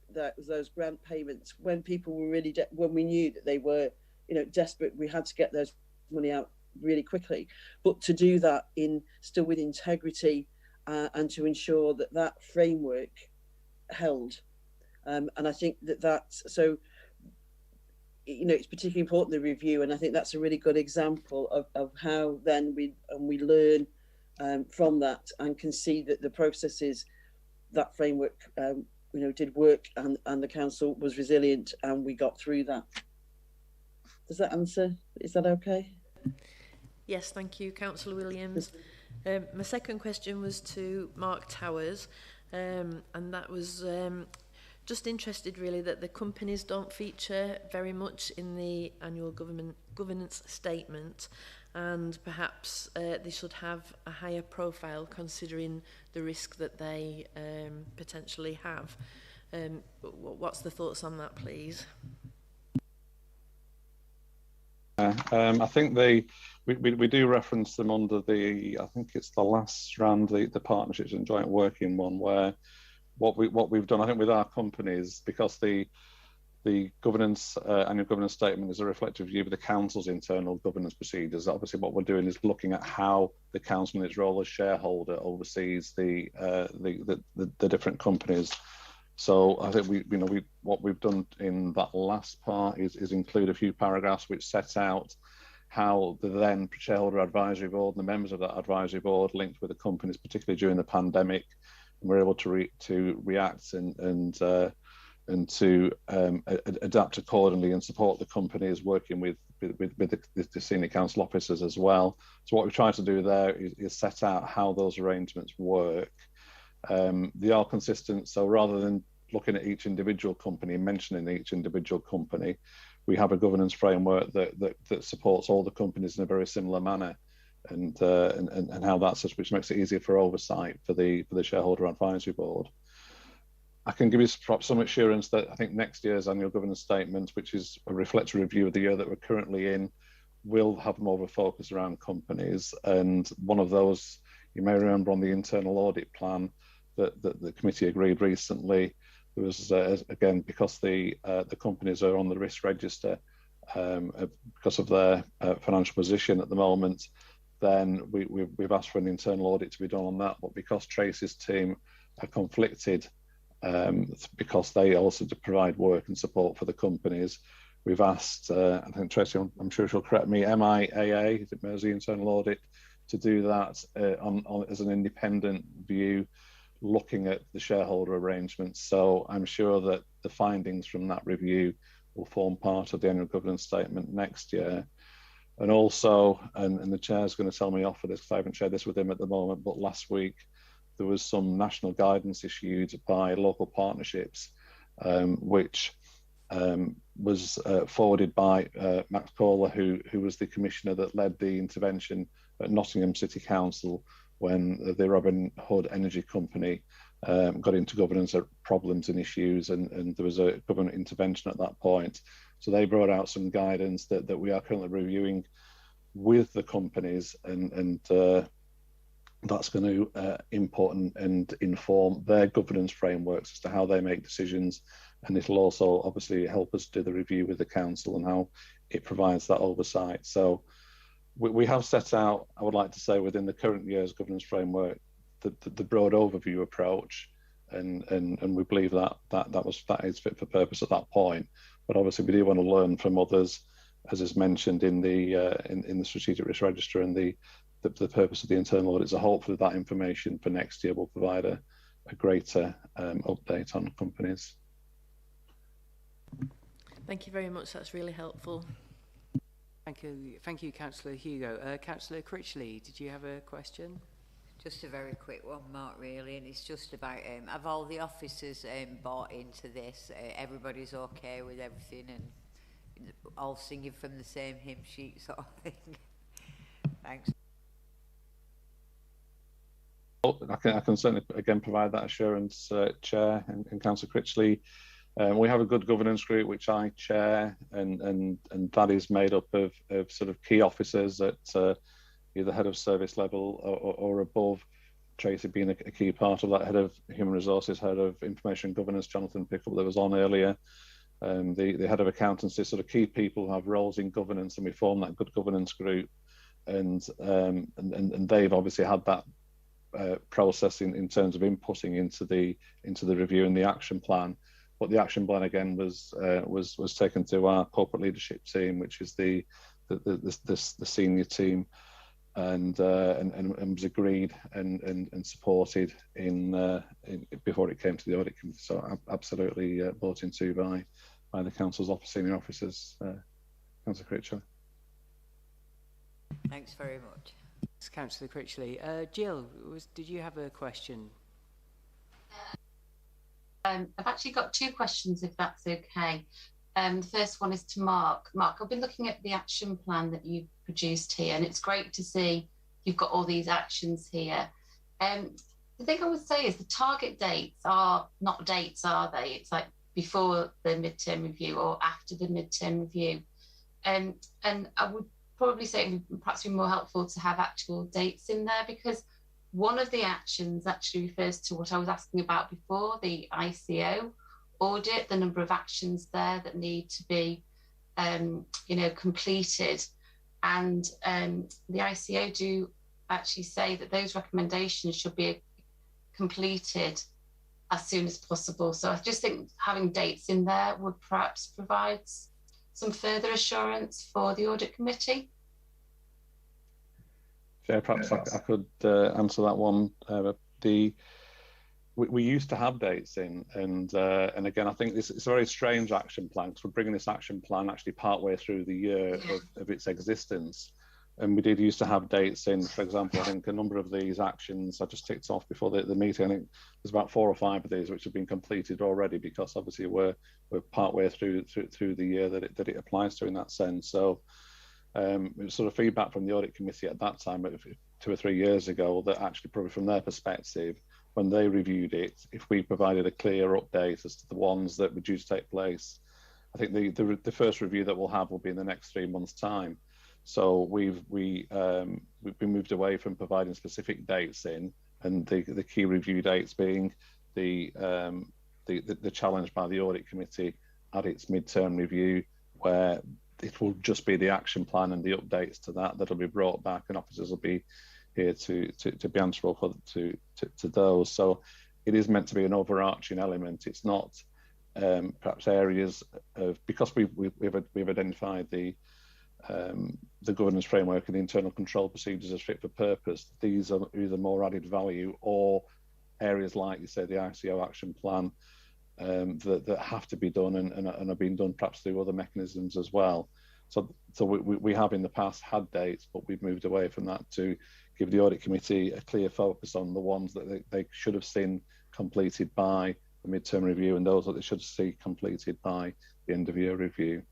grant payments when people were really when we knew that they were desperate. We had to get those money out really quickly, but to do that still with integrity and to ensure that framework held, and I think that's so. It's particularly important, the review, and I think that's a really good example of how then we learn from that and can see that the processes, that framework did work, and the council was resilient and we got through that. Does that answer? Is that okay? Yes, thank you, Councillor Williams. My second question was to Mark Towers, and that was just interested really that the companies don't feature very much in the annual governance statement, and perhaps they should have a higher profile considering the risk that they potentially have. What's the thoughts on that, please? I think we do reference them under I think it's the last strand, the partnerships and joint working one, where what we've done, I think, with our companies, because the governance annual governance statement is a reflective view of the council's internal governance procedures. Obviously, what we're doing is looking at how the council, in its role as shareholder, oversees the different companies. So I think what we've done in that last part is include a few paragraphs which set out how the then shareholder advisory board and the members of that advisory board linked with the companies, particularly during the pandemic, and were able to react and to adapt accordingly and support the companies working with the senior council officers as well. So what we've tried to do there is set out how those arrangements work. They are consistent, so rather than looking at each individual company and mentioning each individual company, we have a governance framework that supports all the companies in a very similar manner, and how that's just, which makes it easier for oversight for the shareholder advisory board. I can give you some assurance that I think next year's annual governance statement, which is a reflective review of the year that we're currently in, will have more of a focus around companies. And one of those, you may remember on the internal audit plan that the committee agreed recently, there was, again, because the companies are on the risk register because of their financial position at the moment, then we've asked for an internal audit to be done on that. But because Tracy's team are conflicted, because they also provide work and support for the companies, we've asked, I think Tracy, I'm sure she'll correct me, MIAA, is it Mersey Internal Audit, to do that as an independent view, looking at the shareholder arrangements. So I'm sure that the findings from that review will form part of the annual governance statement next year. And also, and the chair's going to tell me off for this because I haven't shared this with him at the moment, but last week there was some national guidance issued by local partnerships, which was forwarded by Max Kohler, who was the commissioner that led the intervention at Nottingham City Council when the Robin Hood Energy Company got into governance problems and issues, and there was a government intervention at that point. So they brought out some guidance that we are currently reviewing with the companies, and that's going to input and inform their governance frameworks as to how they make decisions, and it'll also obviously help us do the review with the council and how it provides that oversight. So we have set out, I would like to say, within the current year's governance framework, the broad overview approach, and we believe that is fit for purpose at that point. But obviously, we do want to learn from others, as is mentioned in the strategic risk register and the purpose of the internal audit. So hopefully, that information for next year will provide a greater update on companies. Thank you very much. That's really helpful. Thank you, Councillor Hugo. Councillor Critchley, did you have a question? Just a very quick one, Mark, really, and it's just about, have all the officers bought into this? Everybody's okay with everything and all singing from the same hymn sheet sort of thing? Thanks. I can certainly, again, provide that assurance, Chair and Councillor Critchley. We have a good governance group which I chair, and that is made up of sort of key officers at either head of service level or above. Tracy being a key part of that, head of human resources, head of information governance, Jonathan Pickup, that was on earlier, the head of accountancy, sort of key people who have roles in governance, and we form that good governance group, and they've obviously had that process in terms of inputting into the review and the action plan. But the action plan again was taken to our corporate leadership team, which is the senior team, and was agreed and supported in before it came to the audit committee. So absolutely brought into by the council's senior officers. Councillor Critchley. Thanks very much. Thanks, Councillor Critchley. Jill, did you have a question? I've actually got two questions, if that's okay. The first one is to Mark. Mark, I've been looking at the action plan that you've produced here, and it's great to see you've got all these actions here. The thing I would say is the target dates are not dates, are they? It's like before the midterm review or after the midterm review. And I would probably say it would perhaps be more helpful to have actual dates in there, because one of the actions actually refers to what I was asking about before, the ICO audit, the number of actions there that need to be, completed. And the ICO do actually say that those recommendations should be completed as soon as possible. So I just think having dates in there would perhaps provide some further assurance for the audit committee. Yeah, perhaps I could answer that one. We used to have dates in, and again, I think it's a very strange action plan, because we're bringing this action plan actually partway through the year of its existence. And we did used to have dates in. For example, I think a number of these actions I just ticked off before the meeting. I think there's about 4 or 5 of these which have been completed already, because obviously we're partway through the year that it applies to in that sense. So it was sort of feedback from the audit committee at that time, 2 or 3 years ago, that actually probably from their perspective, when they reviewed it, if we provided a clear update as to the ones that were due to take place, I think the first review that we'll have will be in the next 3 months' time. So we moved away from providing specific dates in, and the key review dates being the challenge by the audit committee at its midterm review, where it will just be the action plan and the updates to that'll be brought back, and officers will be here to be answerable for to those. So it is meant to be an overarching element. It's not perhaps areas of, because we've identified the governance framework and the internal control procedures as fit for purpose. These are either more added value or areas like, you say, the ICO action plan that have to be done and are being done perhaps through other mechanisms as well. So we have in the past had dates, but we've moved away from that to give the audit committee a clear focus on the ones that they should have seen completed by the midterm review, and those that they should see completed by the end of year review.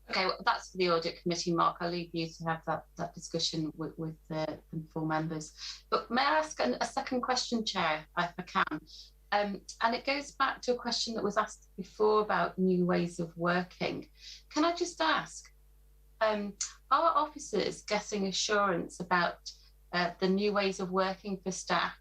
Okay, well, that's for the audit committee, Mark. I'll leave you to have that discussion with the 4 members. But may I ask a second question, Chair, if I can? And it goes back to a question that was asked before about new ways of working. Can I just ask, are officers getting assurance about the new ways of working for staff,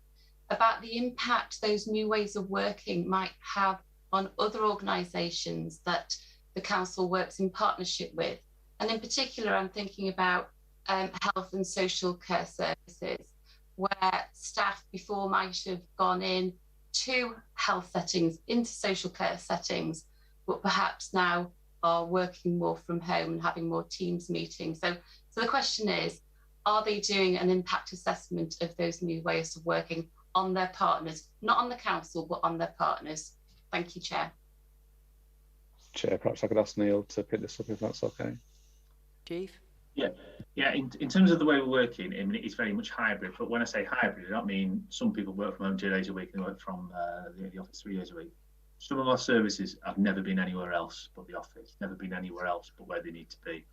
about the impact those new ways of working might have on other organisations that the council works in partnership with? And in particular, I'm thinking about health and social care services, where staff before might have gone in to health settings, into social care settings, but perhaps now are working more from home and having more Teams meetings. So the question is, are they doing an impact assessment of those new ways of working on their partners, not on the council, but on their partners? Thank you, Chair. Chair, perhaps I could ask Neil to pick this up if that's okay. Chief? Yeah. In terms of the way we're working, I mean, it's very much hybrid. But when I say hybrid, I don't mean some people work from home 2 days a week and work from the office 3 days a week. Some of our services have never been anywhere else but the office, never been anywhere else but where they need to be.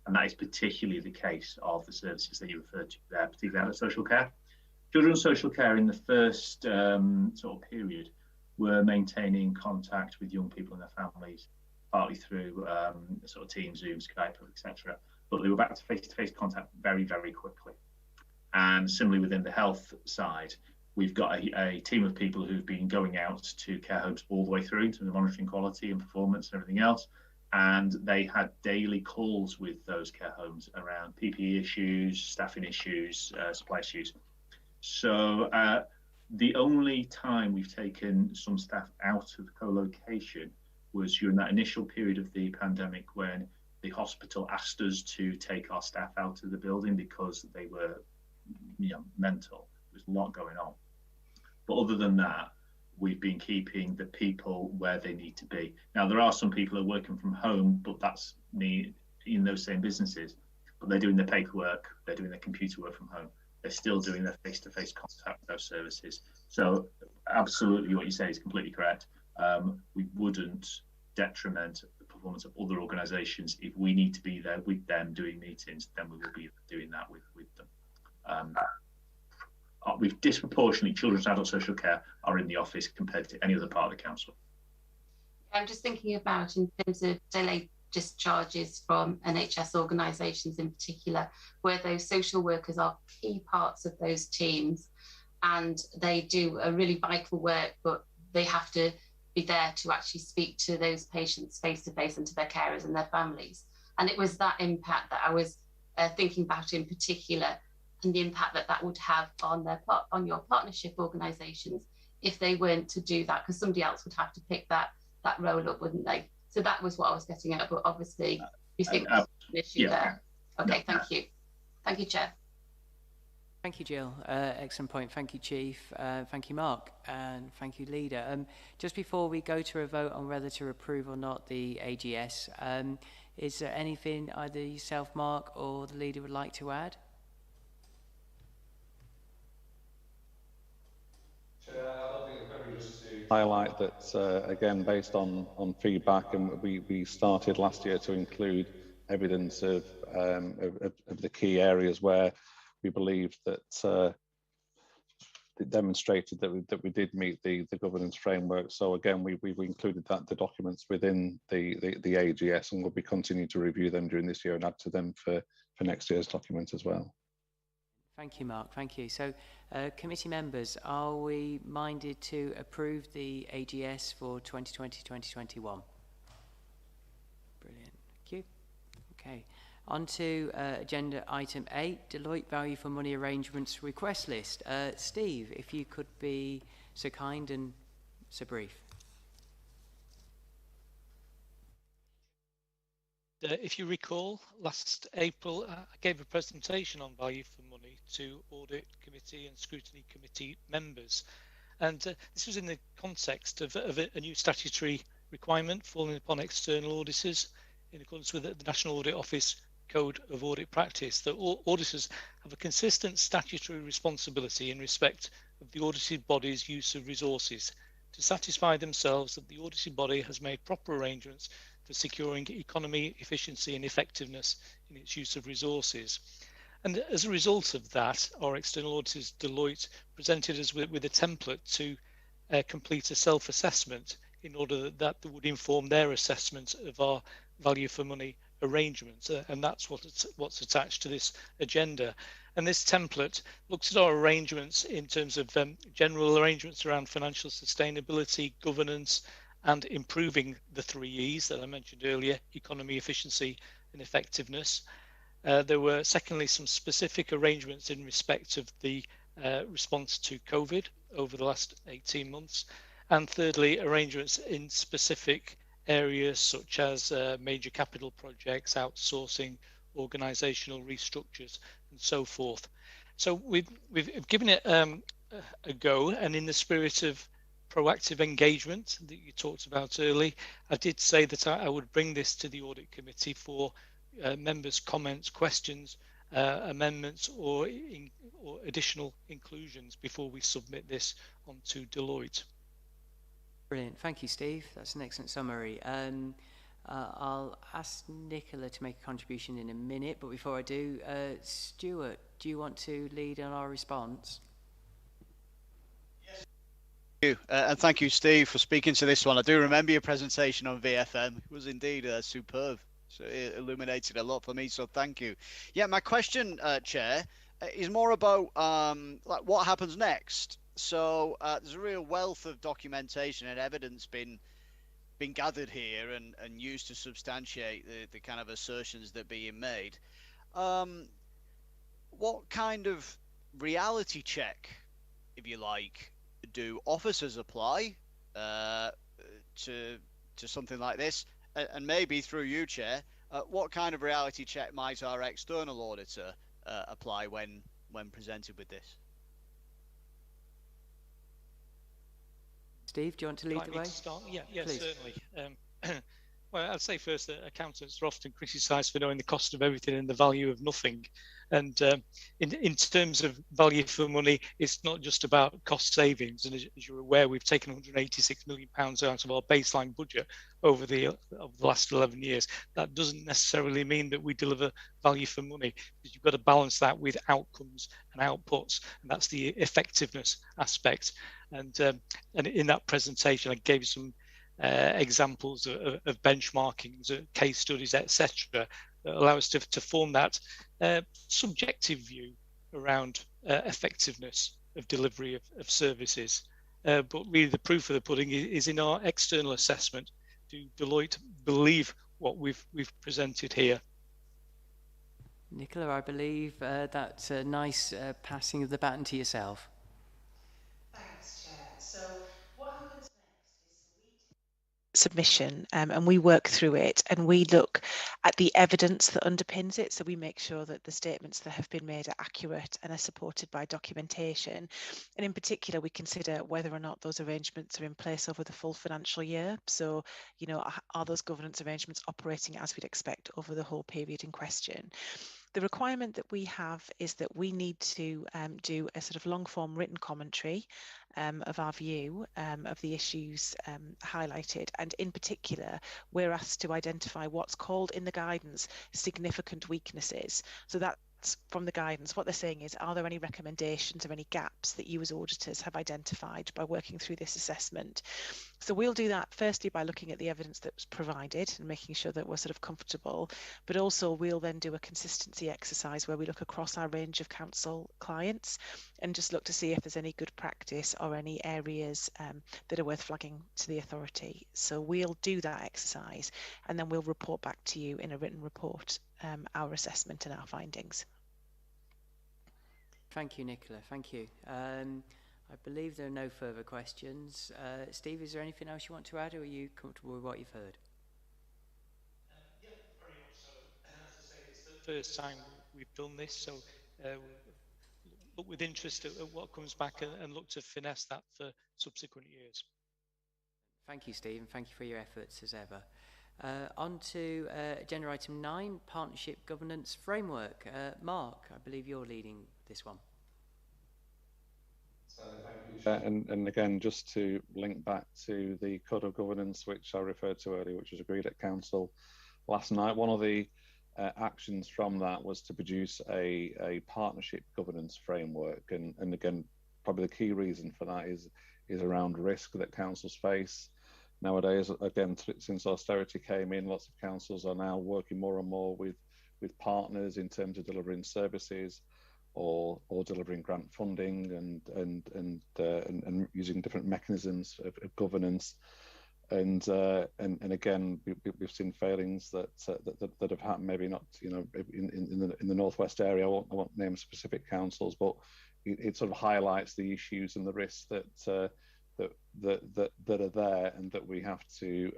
And that is particularly the case of the services that you referred to there, particularly out of social care. Children's social care in the first sort of period were maintaining contact with young people and their families, partly through sort of Teams, Zoom, Skype, etc. But they were back to face-to-face contact very, very quickly. And similarly within the health side, we've got a team of people who've been going out to care homes all the way through in terms of monitoring quality and performance and everything else. And they had daily calls with those care homes around PPE issues, staffing issues, supply issues. So the only time we've taken some staff out of co-location was during that initial period of the pandemic, when the hospital asked us to take our staff out of the building because they were, mental. There's a lot going on. But other than that, we've been keeping the people where they need to be. Now, there are some people who are working from home, but that's me in those same businesses, but they're doing their paperwork, they're doing their computer work from home. They're still doing their face-to-face contact with those services. So absolutely what you say is completely correct. We wouldn't detriment the performance of other organisations. If we need to be there with them doing meetings, then we will be doing that with them. We've disproportionately, children's and adult social care are in the office compared to any other part of the council. I'm just thinking about in terms of delayed discharges from NHS organisations in particular, where those social workers are key parts of those teams and they do a really vital work, but they have to be there to actually speak to those patients face to face and to their carers and their families. And it was that impact that I was thinking about in particular, and the impact that would have on your partnership organisations if they weren't to do that, because somebody else would have to pick that role up, wouldn't they? So that was what I was getting at, but obviously you think there's an issue there. Okay, thank you. Thank you, Chair. Thank you, Jill. Excellent point. Thank you, Chief. Thank you, Mark. And thank you, Leader. Just before we go to a vote on whether to approve or not the AGS, is there anything either yourself, Mark, or the Leader would like to add? Highlight that again, based on feedback, and we started last year to include evidence of the key areas where we believed that it demonstrated that we did meet the governance framework. So again, we've included the documents within the AGS, and we'll be continuing to review them during this year and add to them for next year's document as well. Thank you, Mark. Thank you. So, committee members, are we minded to approve the AGS for 2020-2021? Brilliant. Thank you. Okay. On to agenda item 8, Deloitte Value for Money Arrangements request list. Steve, if you could be so kind and so brief. If you recall, last April, I gave a presentation on value for money to Audit Committee and Scrutiny Committee members. And this was in the context of a new statutory requirement falling upon external auditors in accordance with the National Audit Office Code of Audit Practice, that all auditors have a consistent statutory responsibility in respect of the audited body's use of resources to satisfy themselves that the audited body has made proper arrangements for securing economy, efficiency and effectiveness in its use of resources. And as a result of that, our external auditors, Deloitte, presented us with a template to complete a self-assessment in order that would inform their assessment of our value for money arrangements, and that's what's attached to this agenda. And this template looks at our arrangements in terms of general arrangements around financial sustainability, governance, and improving the 3 E's that I mentioned earlier: economy, efficiency, and effectiveness. There were, secondly, some specific arrangements in respect of the response to COVID over the last 18 months. And thirdly, arrangements in specific areas such as major capital projects, outsourcing, organisational restructures, and so forth. So we've given it a go, and in the spirit of proactive engagement that you talked about early, I did say that I would bring this to the Audit Committee for members' comments, questions, amendments, or additional inclusions before we submit this onto Deloitte. Brilliant. Thank you, Steve. That's an excellent summary. I'll ask Nicola to make a contribution in a minute, but before I do, Stuart, do you want to lead on our response? Thank you. And thank you, Steve, for speaking to this one. I do remember your presentation on VFM. It was indeed superb. So it illuminated a lot for me, so thank you. Yeah, my question, Chair, is more about like what happens next. So there's a real wealth of documentation and evidence been gathered here and used to substantiate the kind of assertions that are being made. What kind of reality check, if you like, do officers apply to something like this? And maybe through you, Chair, what kind of reality check might our external auditor apply when presented with this? Steve, do you want to lead the way? Yeah, certainly. Well, I'd say first that accountants are often criticised for knowing the cost of everything and the value of nothing. And in terms of value for money, it's not just about cost savings. And as you're aware, we've taken £186 million out of our baseline budget over the last 11 years. That doesn't necessarily mean that we deliver value for money, because you've got to balance that with outcomes and outputs, and that's the effectiveness aspect. And in that presentation, I gave some examples of benchmarkings, case studies, etc., that allow us to form that subjective view around effectiveness of delivery of services. But really the proof of the pudding is in our external assessment. Do Deloitte believe what we've presented here? Nicola, I believe that's a nice passing of the baton to yourself. Thanks, Chair. So submission, and we work through it and we look at the evidence that underpins it. So we make sure that the statements that have been made are accurate and are supported by documentation. And in particular, we consider whether or not those arrangements are in place over the full financial year. So, you know, are those governance arrangements operating as we'd expect over the whole period in question? The requirement that we have is that we need to do a sort of long form written commentary of our view of the issues highlighted, and in particular we're asked to identify what's called in the guidance significant weaknesses. So that's from the guidance. What they're saying is, are there any recommendations or any gaps that you as auditors have identified by working through this assessment? So we'll do that firstly by looking at the evidence that's provided and making sure that we're sort of comfortable, but also we'll then do a consistency exercise where we look across our range of council clients and just look to see if there's any good practice or any areas that are worth flagging to the authority. So we'll do that exercise and then we'll report back to you in a written report our assessment and our findings. Thank you, Nicola. Thank you. I believe there are no further questions. Steve, is there anything else you want to add, or are you comfortable with what you've heard? Yeah, very much so. As I say, it's the first time we've done this, so look with interest at what comes back and look to finesse that for subsequent years. Thank you, Steve, and thank you for your efforts as ever. On to agenda item 9, Partnership Governance Framework. Mark, I believe you're leading this one. And again, just to link back to the Code of Governance, which I referred to earlier, which was agreed at Council last night, one of the actions from that was to produce a partnership governance framework. And again, probably the key reason for that is around risk that councils face. Nowadays, again, since austerity came in, lots of councils are now working more and more with partners in terms of delivering services or delivering grant funding and using different mechanisms of governance. And again, we've seen failings that have happened. Maybe not, you know, in the northwest area. I won't name specific councils, but it sort of highlights the issues and the risks that are there and that we have to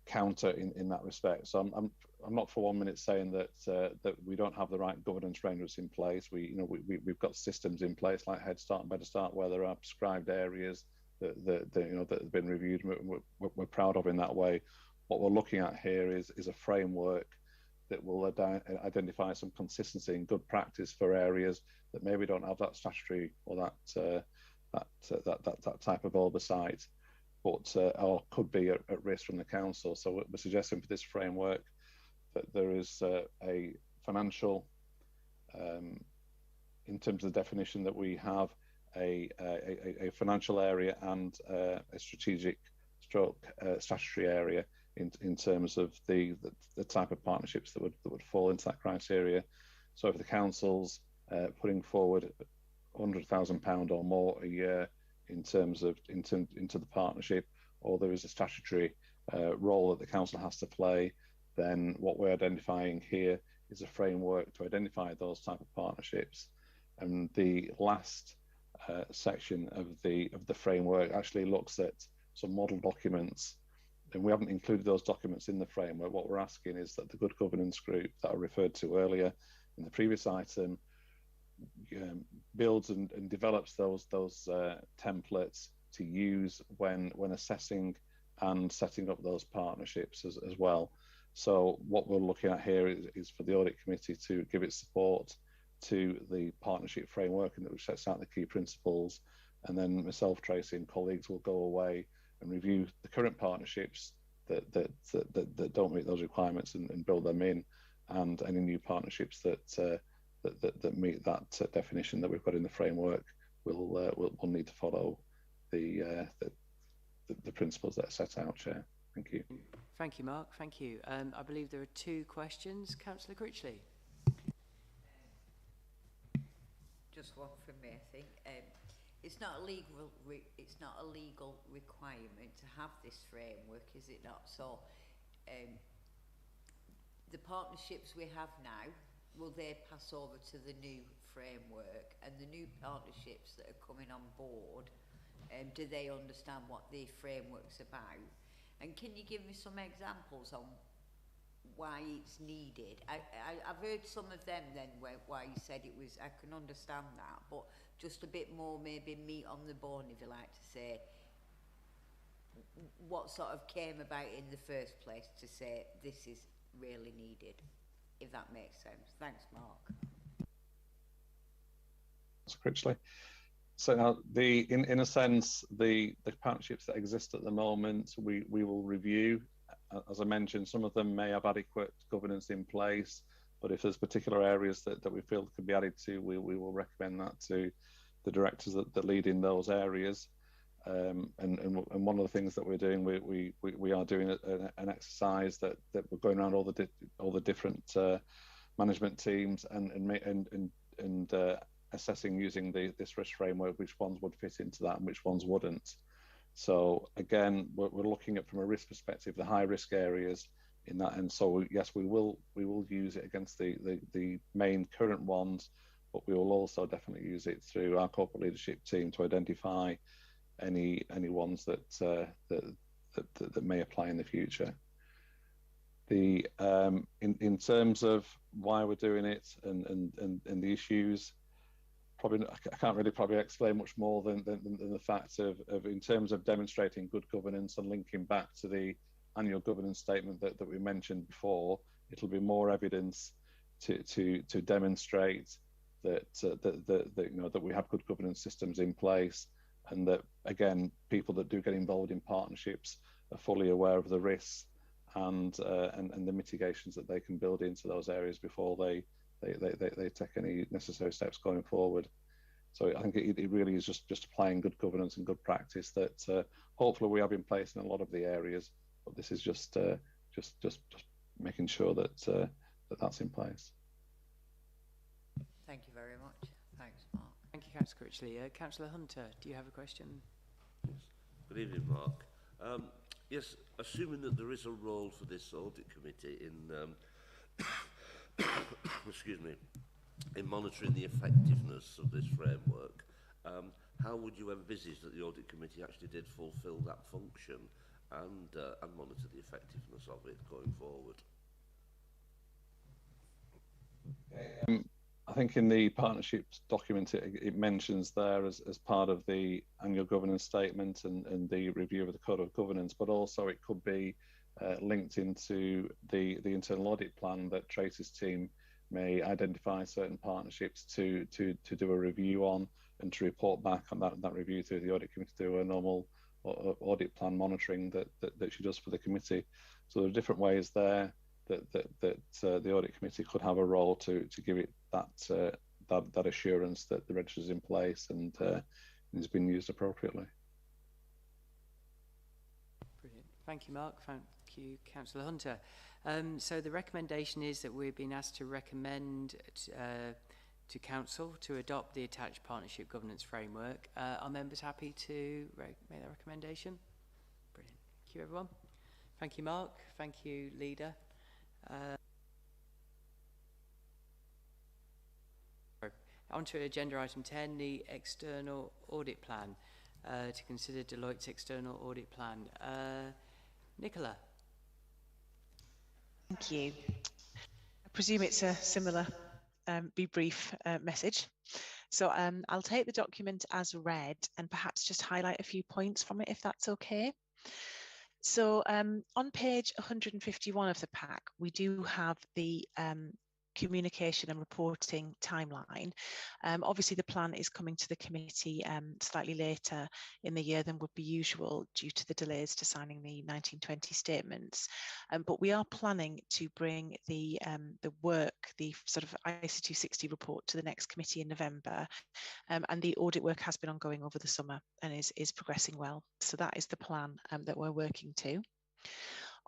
counter in that respect. So I'm not for 1 minute saying that we don't have the right governance frameworks in place. We've got systems in place like Head Start and Better Start where there are prescribed areas that have been reviewed and we're proud of in that way. What we're looking at here is a framework that will identify some consistency and good practice for areas that maybe don't have that statutory or that type of oversight, but or could be at risk from the council. So we're suggesting for this framework that there is a financial, in terms of the definition that we have, a financial area and a strategic stroke statutory area in terms of the type of partnerships that would fall into that criteria. So if the council's putting forward £100,000 or more a year in terms of into the partnership, or there is a statutory role that the council has to play, then what we're identifying here is a framework to identify those type of partnerships. And the last section of the framework actually looks at some model documents, and we haven't included those documents in the framework. What we're asking is that the good governance group that I referred to earlier in the previous item builds and develops those templates to use when assessing and setting up those partnerships as well. So what we're looking at here is for the audit committee to give its support to the partnership framework, and which sets out the key principles, and then myself, Tracy, and colleagues will go away and review the current partnerships that don't meet those requirements and build them in, and any new partnerships that meet that definition that we've got in the framework will need to follow the principles that are set out, Chair. Thank you. Thank you, Mark. Thank you. I believe there are 2 questions. Councillor Critchley. Just one from me, I think. It's not a legal requirement to have this framework, is it not? So, the partnerships we have now, will they pass over to the new framework? And the new partnerships that are coming on board, do they understand what the framework's about? And can you give me some examples on why it's needed? I've heard some of them then why you said it was, I can understand that, but just a bit more maybe meat on the bone, if you like to say, what sort of came about in the first place to say this is really needed, if that makes sense. Thanks, Mark. Critchley. So now, in a sense, the partnerships that exist at the moment, we will review. As I mentioned, some of them may have adequate governance in place, but if there's particular areas that we feel could be added to, we will recommend that to the directors that lead in those areas. And one of the things that we're doing, we are doing an exercise that we're going around all the different management teams and assessing using this risk framework, which ones would fit into that and which ones wouldn't. So again, we're looking at, from a risk perspective, the high risk areas in that, and so yes, we will use it against the main current ones, but we will also definitely use it through our corporate leadership team to identify any ones that may apply in the future. In terms of why we're doing it and the issues, probably I can't really probably explain much more than the fact of in terms of demonstrating good governance and linking back to the annual governance statement that we mentioned before. It'll be more evidence to demonstrate that that we have good governance systems in place, and that again, people that do get involved in partnerships are fully aware of the risks and the mitigations that they can build into those areas before they take any necessary steps going forward. So I think it really is just applying good governance and good practice that hopefully we have in place in a lot of the areas, but this is just making sure that that's in place. Thank you very much. Thanks, Mark. Thank you, Councillor Critchley. Councillor Hunter, do you have a question? Yes. Good evening, Mark. Yes, assuming that there is a role for this audit committee in excuse me, in monitoring the effectiveness of this framework, how would you envisage that the audit committee actually did fulfil that function and monitor the effectiveness of it going forward? I think in the partnerships document it mentions there as part of the annual governance statement and the review of the code of governance, but also it could be linked into the internal audit plan that Tracy's team may identify certain partnerships to do a review on and to report back on that review through the audit committee, to a normal audit plan monitoring that she does for the committee. So there are different ways there that the audit committee could have a role to give it that assurance that the register is in place and is being used appropriately. Brilliant. Thank you, Mark. Thank you, Councillor Hunter. So the recommendation is that we've been asked to recommend to Council to adopt the attached partnership governance framework. Are members happy to make that recommendation? Brilliant. Thank you, everyone. Thank you, Mark. Thank you, Leader. On to agenda item 10, the external audit plan. To consider Deloitte's external audit plan. Nicola. Thank you. I presume it's a similar be brief message. So I'll take the document as read and perhaps just highlight a few points from it, if that's okay. So on page 151 of the pack, we do have the communication and reporting timeline. Obviously, the plan is coming to the committee slightly later in the year than would be usual due to the delays to signing the 1920 statements. But we are planning to bring the work, the sort of IC 260 report, to the next committee in November. And the audit work has been ongoing over the summer and is progressing well. So that is the plan that we're working to.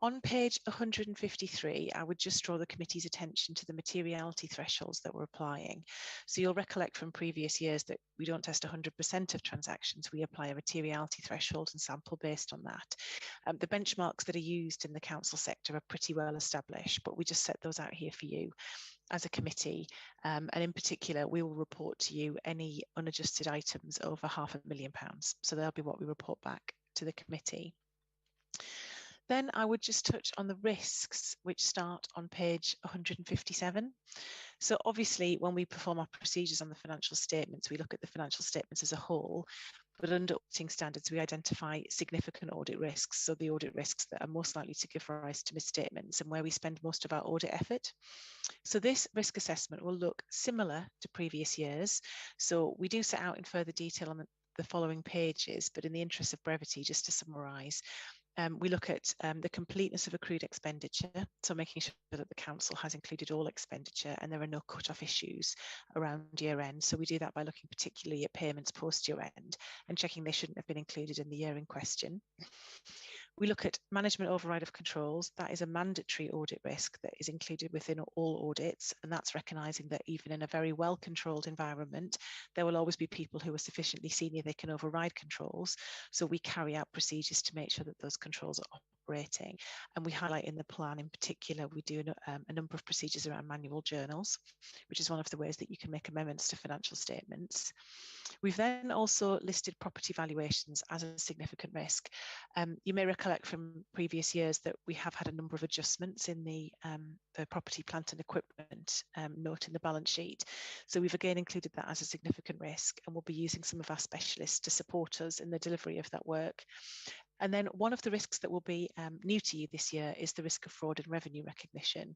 On page 153, I would just draw the committee's attention to the materiality thresholds that we're applying. So you'll recollect from previous years that we don't test 100% of transactions. We apply a materiality threshold and sample based on that. The benchmarks that are used in the council sector are pretty well established, but we just set those out here for you as a committee. And in particular, we will report to you any unadjusted items over £500,000. So that'll be what we report back to the committee. Then I would just touch on the risks, which start on page 157. So obviously, when we perform our procedures on the financial statements, we look at the financial statements as a whole, but under auditing standards, we identify significant audit risks, so the audit risks that are most likely to give rise to misstatements and where we spend most of our audit effort. So this risk assessment will look similar to previous years. So we do set out in further detail on the following pages, but in the interest of brevity, just to summarise, we look at the completeness of accrued expenditure, so making sure that the council has included all expenditure and there are no cut-off issues around year end. So we do that by looking particularly at payments post year end and checking they shouldn't have been included in the year in question. We look at management override of controls. That is a mandatory audit risk that is included within all audits, and that's recognising that even in a very well-controlled environment, there will always be people who are sufficiently senior they can override controls. So we carry out procedures to make sure that those controls are operating. And we highlight in the plan in particular, we do a number of procedures around manual journals, which is one of the ways that you can make amendments to financial statements. We've then also listed property valuations as a significant risk. You may recollect from previous years that we have had a number of adjustments in the property, plant and equipment note in the balance sheet. So we've again included that as a significant risk, and we'll be using some of our specialists to support us in the delivery of that work. And then one of the risks that will be new to you this year is the risk of fraud in revenue recognition.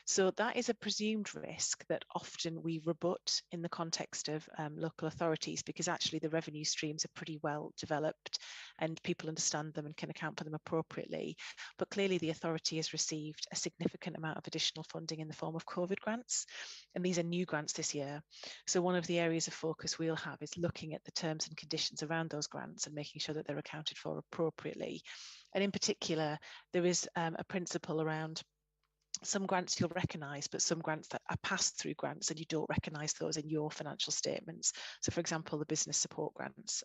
So that is a presumed risk that often we rebut in the context of local authorities, because actually the revenue streams are pretty well developed and people understand them and can account for them appropriately. But clearly the authority has received a significant amount of additional funding in the form of COVID grants. And these are new grants this year. So one of the areas of focus we'll have is looking at the terms and conditions around those grants and making sure that they're accounted for appropriately. And in particular, there is a principle around some grants you'll recognise, but some grants that are pass-through grants and you don't recognise those in your financial statements. So for example, the business support grants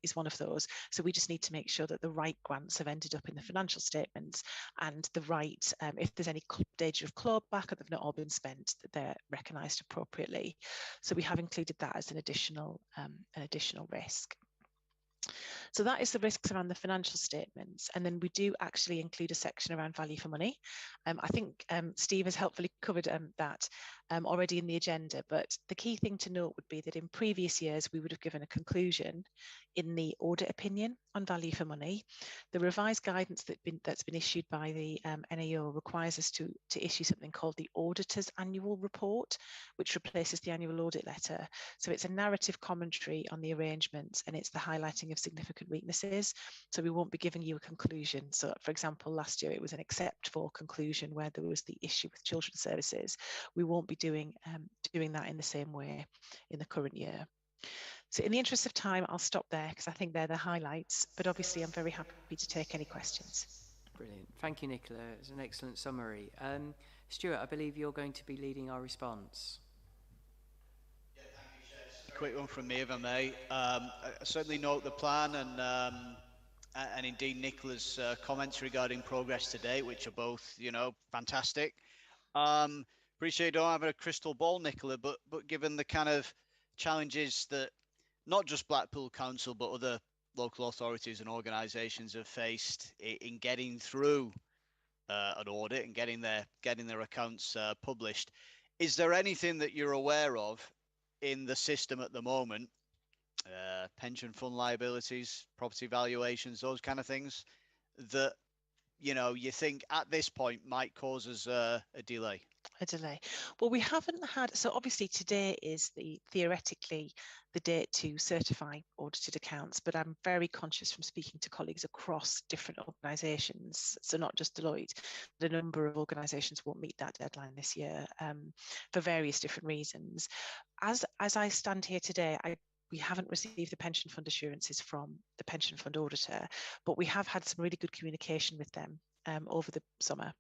is one of those. So we just need to make sure that the right grants have ended up in the financial statements and the right, if there's any danger of clawback or they've not all been spent, that they're recognised appropriately. So we have included that as an additional risk. So that is the risks around the financial statements. And then we do actually include a section around value for money. I think Steve has helpfully covered that already in the agenda, but the key thing to note would be that in previous years, we would have given a conclusion in the audit opinion on value for money. The revised guidance that's been issued by the NAO requires us to issue something called the Auditor's Annual Report, which replaces the annual audit letter. So it's a narrative commentary on the arrangements and it's the highlighting of significant weaknesses. So we won't be giving you a conclusion. So for example, last year it was an except for conclusion where there was the issue with children's services. We won't be doing that in the same way in the current year. So in the interest of time, I'll stop there because I think they're the highlights, but obviously I'm very happy to take any questions. Brilliant. Thank you, Nicola. It's an excellent summary. Stuart, I believe you're going to be leading our response. Yeah, thank you, Chair. A quick one from me, if I may. I certainly note the plan and indeed Nicola's comments regarding progress today, which are both, fantastic. Appreciate you don't have a crystal ball, Nicola, but given the kind of challenges that not just Blackpool Council, but other local authorities and organisations have faced in getting through an audit and getting their accounts published, is there anything that you're aware of in the system at the moment, pension fund liabilities, property valuations, those kind of things, that you think at this point might cause us a delay? A delay. Well, we haven't had, so obviously today is theoretically the date to certify audited accounts, but I'm very conscious from speaking to colleagues across different organisations, so not just Deloitte, the number of organisations won't meet that deadline this year for various different reasons. As I stand here today, we haven't received the pension fund assurances from the pension fund auditor, but we have had some really good communication with them over the summer.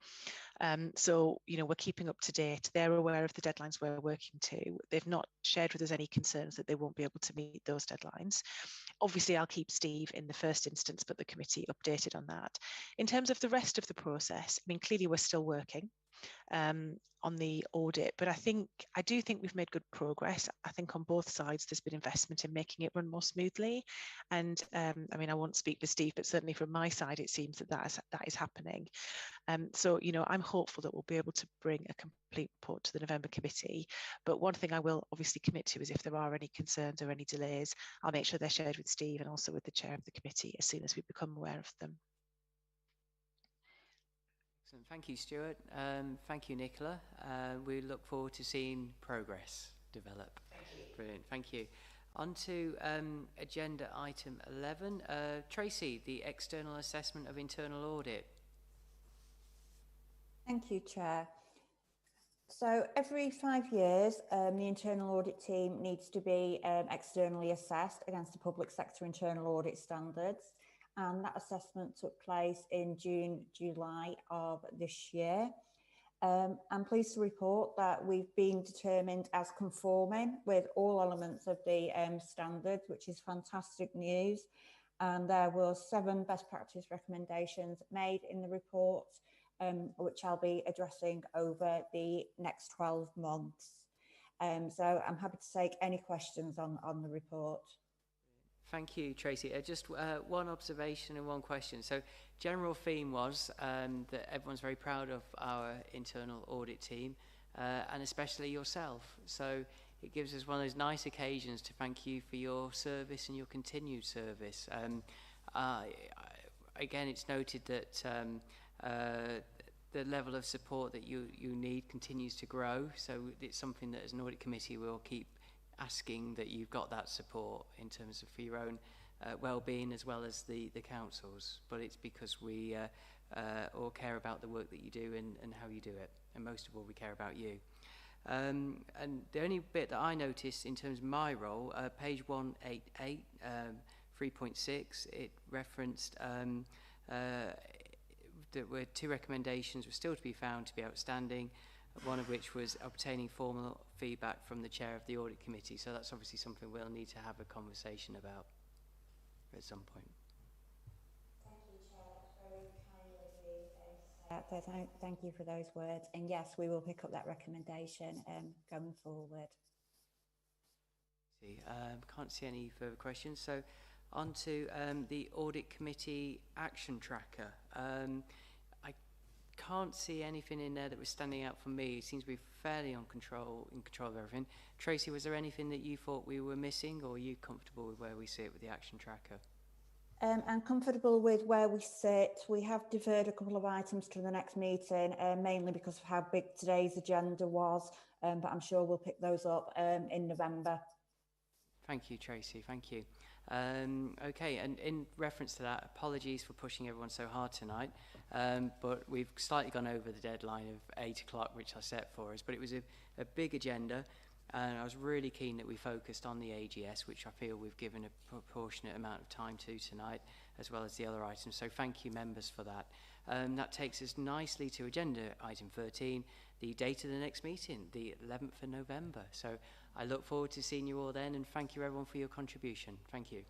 So, we're keeping up to date. They're aware of the deadlines we're working to. They've not shared with us any concerns that they won't be able to meet those deadlines. Obviously, I'll keep Steve in the first instance, but the committee updated on that. In terms of the rest of the process, clearly we're still working. on the audit, but I do think we've made good progress. I think on both sides there's been investment in making it run more smoothly, and I mean, I won't speak for Steve, but certainly from my side it seems that is happening. So, you know, I'm hopeful that we'll be able to bring a complete report to the November committee. But one thing I will obviously commit to is if there are any concerns or any delays, I'll make sure they're shared with Steve and also with the chair of the committee as soon as we become aware of them. Excellent. Thank you, Stuart. Thank you, Nicola. We look forward to seeing progress develop. Thank you. Brilliant. Thank you. On to agenda item 11. Tracy, the external assessment of internal audit. Thank you, Chair. So every 5 years, the internal audit team needs to be externally assessed against the public sector internal audit standards. And that assessment took place in July of this year. I'm pleased to report that we've been determined as conforming with all elements of the standard, which is fantastic news. And there were 7 best practice recommendations made in the report, which I'll be addressing over the next 12 months. So I'm happy to take any questions on the report. Thank you, Tracy. Just one observation and one question. So general theme was that everyone's very proud of our internal audit team and especially yourself. So it gives us one of those nice occasions to thank you for your service and your continued service. Again, it's noted that the level of support that you need continues to grow. So it's something that as an audit committee we'll keep asking that you've got that support in terms of for your own well-being as well as the council's, but it's because we all care about the work that you do and how you do it, and most of all we care about you. And the only bit that I noticed in terms of my role, page 188, 3.6, it referenced there were 2 recommendations were still to be found to be outstanding, one of which was obtaining formal feedback from the chair of the audit committee. So that's obviously something we'll need to have a conversation about at some point. Thank you, Chair. That's very kind of you. Thank you for those words. And yes, we will pick up that recommendation going forward. Can't see any further questions. So on to the audit committee action tracker. Can't see anything in there that was standing out for me. It seems to be fairly in control of everything. Tracy, was there anything that you thought we were missing, or are you comfortable with where we sit with the action tracker? I'm comfortable with where we sit. We have deferred a couple of items to the next meeting, mainly because of how big today's agenda was, but I'm sure we'll pick those up in November. Thank you, Tracy. Thank you. Okay, and in reference to that, apologies for pushing everyone so hard tonight, but we've slightly gone over the deadline of 8 o'clock, which I set for us, but it was a big agenda, and I was really keen that we focused on the AGS, which I feel we've given a proportionate amount of time to tonight, as well as the other items, so thank you, members, for that. That takes us nicely to agenda item 13, the date of the next meeting, the 11th of November. So I look forward to seeing you all then, and thank you everyone for your contribution. Thank you.